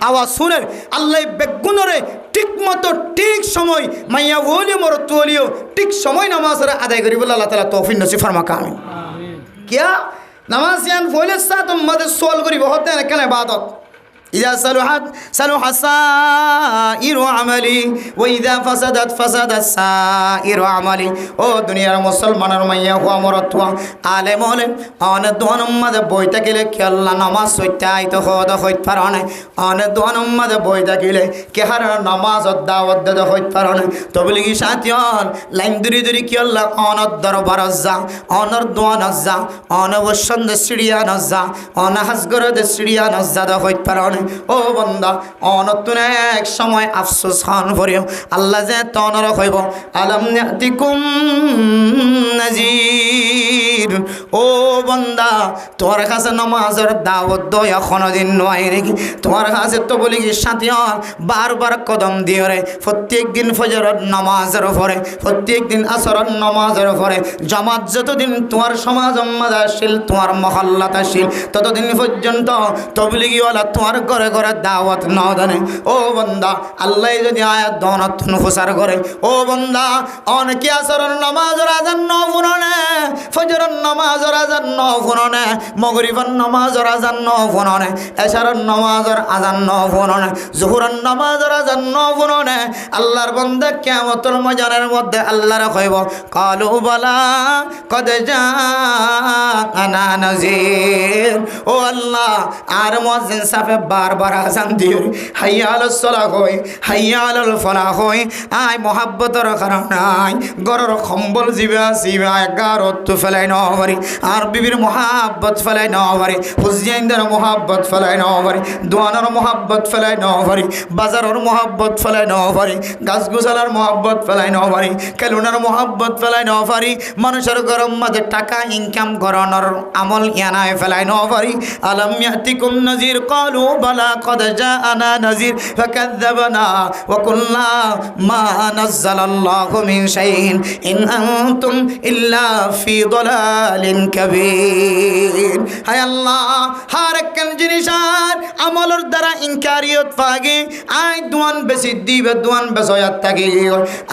Speaker 1: আওয়াজ শুনে আল্লাহ বেগুনরে ঠিক মতো ঠিক সময় মাইয়া ওলি মরতওয়ালিও ঠিক সময় নামাজ আদায় করি বলে আল্লাহ তাআলা তৌফিক নসিব ফরমাক আমিন क्या नमाज यान फोले साथ मदद सोल करी बहुत देना कने इबादत إذا صلح سائر عملي وإذا فسد سائر عملي ও দুনিয়ার মুসলমানের মাইয়া হওয়া মরতওয়া আলেম হলে অনেক দোয়ান উম্মাদে বইতে গেলে কি আল্লাহ নামাজ হইতে আইতো হদ হইতে পারে না অনেক দোয়ান উম্মাদে বইতে গেলে কে হার নামাজ দাওয়াত দে হইতে পারে না তবলি কি সাথিয়ন লাইন দূরি কি আল্লাহ অনর দরবার যা অনর দোয়ান যা অনবসন্দ সিড়িয়ান যা অনহাসগরদ সিড়িয়ান যা হইতে পারে না ও বন্দা অনতুন এক সময় আফসোস খান ভরিও আল্লাহ যে তনর হইব আলম নাতিকুম নাজির ও বন্দা তোমার কাছে নামাজের দাওয়াত দয়া কোনদিন নয় রে তোমার কাছে তো বলি কি সাথী বারবার কদম দিও রে প্রত্যেক দিন ফজরের নামাজের পরে প্রত্যেক দিন আসরের নামাজের পরে জামাত যতদিন তোমার সমাজ মাদাশিল তোমার মহল্লাত আসিল ততদিন পর্যন্ত তবলিগিওয়ালা তোমার ঘরে ঘরে দাওয়াত না দেনে ও বন্দা আল্লাহ যদি আয়াত দনত প্রচার করে ও বন্দা অনেকে আসরের নামাজের আযান ন শুনে ফজরের নামাজের আযান ন শুনে মাগরিবের নামাজের আযান ন শুনে এশারের নামাজের আযান ন শুনে জোহরের নামাজের আযান ন শুনে আল্লাহর বান্দা কিয়ামতের ময়দানের মধ্যে আল্লাহর কইব কালু বালা কদ জাআনা নাযীর ও আল্লাহ আর মুয়াজ্জিন সাফে বারবার আযান দিও হাইয়া আলাস সালাহ কই হাইয়া আলাল ফালাহ কই আই মোহাব্বতের কারণে আই গরর কম্বল জিবা জিবা গারত ফেলাই ন নেওয়া পারি আর বিবির মোহাব্বত ফেলাই নেওয়া পারি হুজয়াইনদের মোহাব্বত ফেলাই নেওয়া পারি দোয়ানোর মোহাব্বত ফেলাই নেওয়া পারি বাজারের মোহাব্বত ফেলাই নেওয়া পারি গাছগুছালার মোহাব্বত ফেলাই নেওয়া পারি খেলুনার মোহাব্বত ফেলাই নেওয়া পারি মানুষের গরম মাঝে টাকা ইনকাম করানোর আমল ইয়ানায় ফেলাই নেওয়া পারি আলাম ইয়াতিকুম নাজির ক্বালু বালা ক্বাদ জাআনা নাজির ফাকাযযাবনা ওয়া কুল্লা মা নাযালাল্লাহু মিন শাইইন ইন আনতুম ইল্লা ফি দালালিন কাবীর। হায় আল্লাহ হার একখান জিনিস আর আমলের দ্বারা ইনকারিয়ত পাগে আই দুয়ান বেশি দিবে দুয়ান বেসয়াত থাকি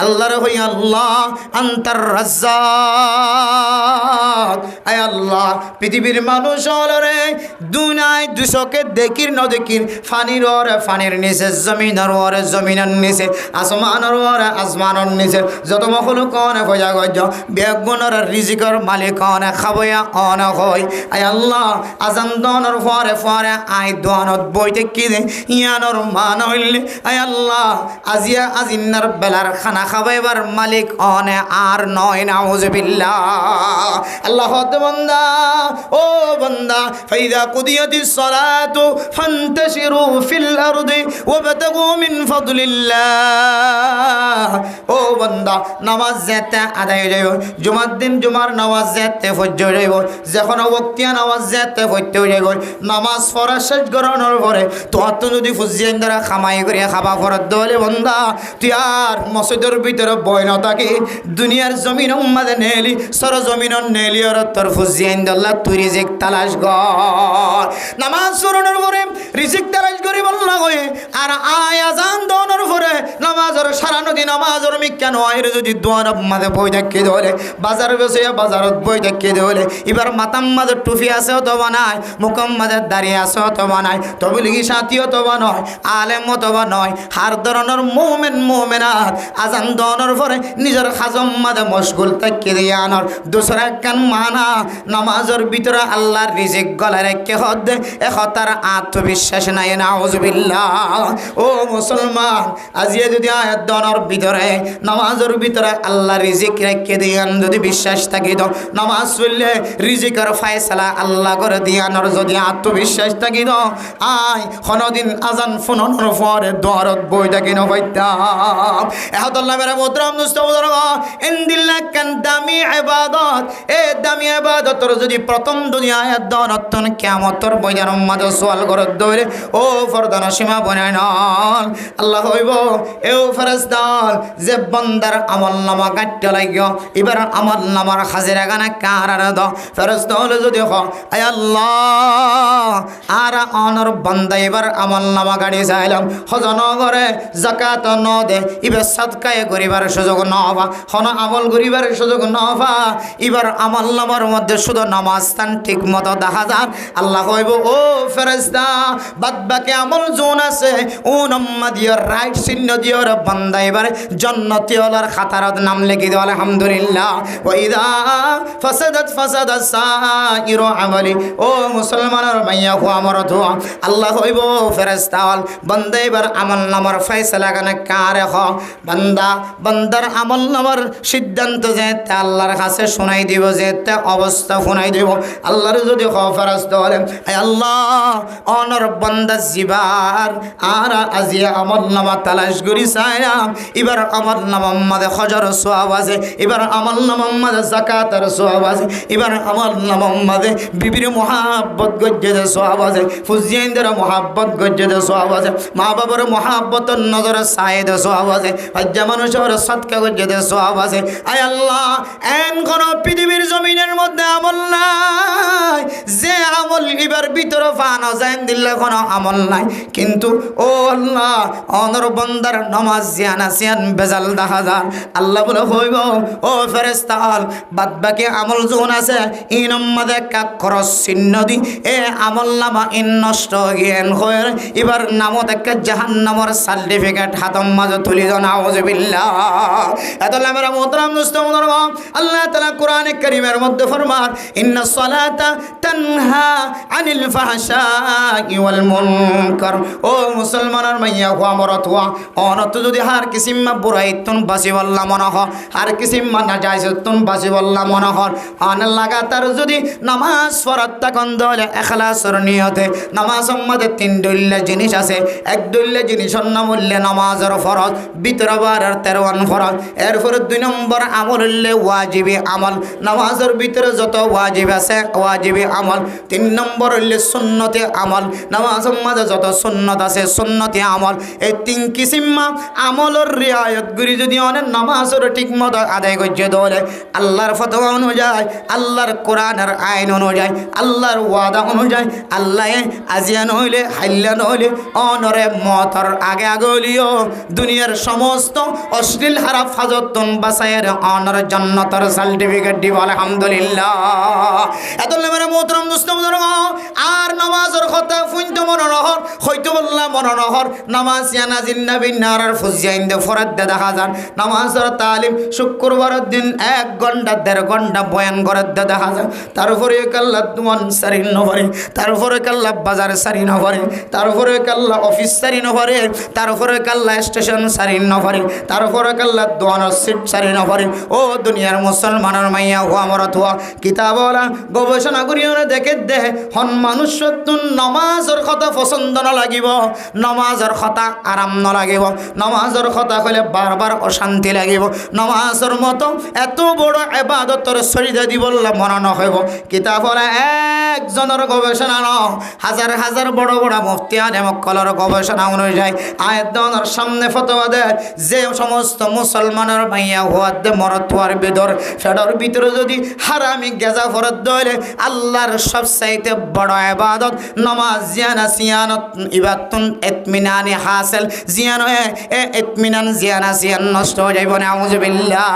Speaker 1: আল্লাহর হই আল্লাহ আন্তার রাজ্জাক। আয় আল্লাহ পৃথিবীর মানুষ হলরে দুনায় দুশকে দেখির ন দেখির ফানির ওরে ফানির নিচে জমিনের ওরে জমিনের নিচে আসমানের ওরে আসমানের নিচে যত মখলুক অনেক হয়ে গজ বেগুনের রিজিকর মালিক অনেক খাবয়া অনেক হয়। আয় আল্লাহ আজান দনের পরে পরে আই দোয়ানত বইতে কি দে ইয়ানোর মান হইলে আয় আল্লাহ আজিয়া আজিন্নার বেলার খানা খাবাইবার মালিক অনে আর নয় নাউজুবিল্লাহ। আল্লাহ বান্দা ও বান্দা ফাইদা কুদিয়াতিস সালাতু ফান্তাশিরু ফিল আরদি ওয়াবতাগু মিন ফাদলিল্লাহ। ও বান্দা নামাজ যেতে আদায় যাইব জুমার দিন জুমার নামাজ যেতে ফজর যাইব যখন ওয়াক্তিয়া নামাজ যেতে পড়তে যাইব নামাজ পড়া শেষ করানোর পরে তোর তো যদি ফুজিয়ান দ্বারা খামাই করে খাবা ফরত দলে বান্দা তুই আর মসজিদের ভিতরে বয় না থাকি দুনিয়ার জমিন উম্মাদে নেলি সর জমিন নেলি আর তোর ফুজিয়ান দল্লা তুই রিজিক তালাশ কর নামাজ পড়ানোর পরে রিজিক তালাশ করি বললা কয়ে আর আয় আজান দনের পরে নামাজের সারা নদী নামাজের মিক্কান হয় যদি দোয়ার মাঝে বই দেখে ধরে বাজার বেসে বাজারত বই দেখে ধরে এবার মাতাম মাঝে টুফি আছে অথবা নাই মুখম মাঝে দাঁড়িয়ে আছে অথবা নাই তবলিগি সাথী অথবা নয় আলেম অথবা নয় হার ধরনের মোমেন মোমেনাত আজান দনের পরে নিজের খাজম মাঝে মশগুল তাকিয়ে দিয়ে আনর দোসরা কান মানা নামাজের ভিতরে আল্লাহর রিজিক গলায় রেখে হদ তার আত্মবিশ্বাস নাই নাউজুবিল্লাহ। ও মুসলমান আজিয়ে যদি আয়াত দনের ভিতরে নামাজের ভিতরে আল্লাহ রিজিক রেখে দিয়ান যদি বিশ্বাস থাকি তো নামাজ পড়লে রিজিকের ফায়সালা আল্লাহ করে দিয়ানোর যদি আত্মবিশ্বাস থাকি তো আয় কোনদিন আজান ফোনের পরে দরদ বই থাকি না পাইতাম এহদুল্লাহ মেরা মুহতারাম দোস্ত বুজুর্গ ইনদিল্লাহ কান দামি ইবাদত এ দামি ইবাদতর যদি প্রথম দুনিয়ায় দনতন কিয়ামতর ময়দানের মাঝে সওয়াল করে দইরে ও ফরদানা সীমা বনায় নন আল্লাহ হইব এও ফেরেশতাল যে বান্দার আমলনামা কাটতে লাগিও এবার আমলনামার হাজিরা গানা কারার দ ফেরেশতা হলে যদি হ আয় আল্লাহ আর অনর বান্দা এবার আমলনামা গাড়ি চাইলাম হজন করে যাকাত ন দে এবার সাদকায়ে করিবার সুযোগ ন হবা হন আমল করিবার সুযোগ ন হবা এবার আমলনামার মধ্যে শুধু নামাজ স্থান ঠিক মতো দেখা যান আল্লাহ কইব ও ফেরেশতা বাদ বাকি আমল জোন আছে ও নম্মা দিও রাইট চিহ্ন দিও বান্দা এবার জান্নাতি ওলার খাতারত নাম লিখি দাও আলহামদুলিল্লাহ ওয়া ইদা ফাসাদাত ফাসাদাস সাইরু আমালি ও মুসলমানের মাইয়া হো আমার ধোয়া আল্লাহ কইব ফেরেশতা বান্দা এবার আমলনামার ফয়সালা গানা কারে হ বান্দা বান্দার আমলনামার সিদ্ধান্ত যেতে আল্লাহর কাছে শোনাই দিব যেতে অবস্থা শোনাই দিব আল্লাহর যদি হ ফেরেশতা বলে আয় আল্লাহ অনর বান্দা জিবার আর আজিয়া আমলনামা তালাশ করি চাইলাম এবার আমলনামার মধ্যে হজর সওয়াব আছে এবার আমলনামার মধ্যে যাকাতের সওয়াব আছে এবার আমলনামার মধ্যে বিবির মোহাব্বত গজ্জের সওয়াব আছে ফুজিয়ানদের মোহাব্বত গজ্জের সওয়াব আছে মা বাবার মোহাব্বতের নজরে সায়েদ সওয়াব আছে হজ্জা মানুষের সদকা গজ্জের সওয়াব আছে আয় আল্লাহ এন কোন পৃথিবীর জমিনের মধ্যে আমল নাই যে আমল এবার ভিতরে ফানো জান দিলে কোনো আমল নাই কিন্তু ও আল্লাহ অনর বান্দার নামাজ জিয়ানা সিয়ান বেজাল দেখা যান আল্লাহ বলে হইব ও ফেরেশতা বাদ বাকি আমল যখন আছে ইন মধ্যে কা খরচ চিহ্ন দি এ আমল নামা ইন নষ্ট জ্ঞান হয় এবার নামত একটা জাহান্নামের সার্টিফিকেট হাতম মাঝে তুলি দাও নাউজুবিল্লাহ। এতলা মেরা মুহতারাম দোস্ত বুজুর্গ আল্লাহ তাআলা কোরআনে কারীমের মধ্যে ফরমান ইন্নাস সালাতা তানহা আনিল ফাহশাই ওয়াল মুনকার ও মুসলমানের মাইয়া হুয়া মরত হুয়া অনত যদি হার কিসিম্মা বুড়াইতুন বাসি বললা মনে হ আর কিসিম্মা না যাইতুন বাসি বললা মনে হর আন লাগাতার যদি নামাজ পড়াত তখন দলে ইখলাসের নিয়তে নামাজ মধ্যে তিন দল্য জিনিস আছে এক দল্য জিনিসের নাম হইলে নামাজের ফরজ ভিতরবার 13 ফরজ এরপর 2 নম্বর আমল হইলে ওয়াজিবি আমল নামাজের ভিতরে যত ওয়াজিব আছে ওয়াজিবি আমল 3 নম্বর হইলে সুন্নতে আমল নামাজের মধ্যে যত সুন্নত আছে সুন্নতে আমল এই 3 কিসিমা আমলের রিয়ায়ত করি যদি অনেক নামাজের ঠিকমতো আদায় করছে দলে আল্লাহর ফতোয়া অনুযায়ী আল্লাহর কোরআনের আইন অনুযায়ী আল্লাহর ওয়াদা অনুযায়ী আল্লাহ আজিয়ান হইলে হাইলান হইলে অনরে মতর আগে আগলিও দুনিয়ার সমস্ত অশ্লীল হারাপ ফাজতন বাসায়ের অনর জান্নাতের সার্টিফিকেট দিব আলহামদুলিল্লাহ এত মেরে মোহতরম দোস্ত আর নামাজের কথা ফুইন্ত মনোরহর হয়তো বললাম মনোরহর নামাজ ইয়ানাজিন নবী নারার ফুজিয়াইন্দে ফরাদ দেখা যান নামাজের তালিম শুক্রবারের দিন 1 ঘন্টা 1.5 ঘন্টা বয়ান করে দেখা যায় তারপরে কাল্লা দুয়ান সারি নভরে তারপরে কাল্লা বাজার সারি নভরে তারপরে কাল্লা অফিস সারি নভরে তারপরে কাল্লা স্টেশন সারি নভরে তারপরে কাল্লা দোয়ান সিট সারি নভরে ও দুনিয়ার মুসলমানের মাইয়া হুয়া মরত হুয়া কিতাবলা গবেষণা করিও দেখে দে হন মানুষ নামাজের কথা পছন্দ না লাগিব নামাজের কথা আরাম না লাগিব নামাজের কথা হলে বারবার অশান্তি লাগিব নামাজের মতো এত বড় ইবাদতের শরীরে দি বললাম মনে নহব কিতাবলা একজনের গবেষণা ন হাজার হাজার বড় বড় মুফতি আলেম কলর গবেষণা অনুযায়ী আয়াতের সামনে ফতোয়া দেয় যে সমস্ত মুসলমানের মাইয়া হুয়াদ দে মরত হওয়ার ভিতর সেটার ভিতরে যদি হারামি গেজা ফরত দইলে আল্লাহর সবচাইতে বড় ইবাদত নামাজ জিয়ানা সিয়ানত ইবাদতুন ইতমিনানি হাসিল জিয়ানো এ ইতমিনান জিয়ানা সিয়ান নষ্ট হয়ে যাইব না আউযুবিল্লাহ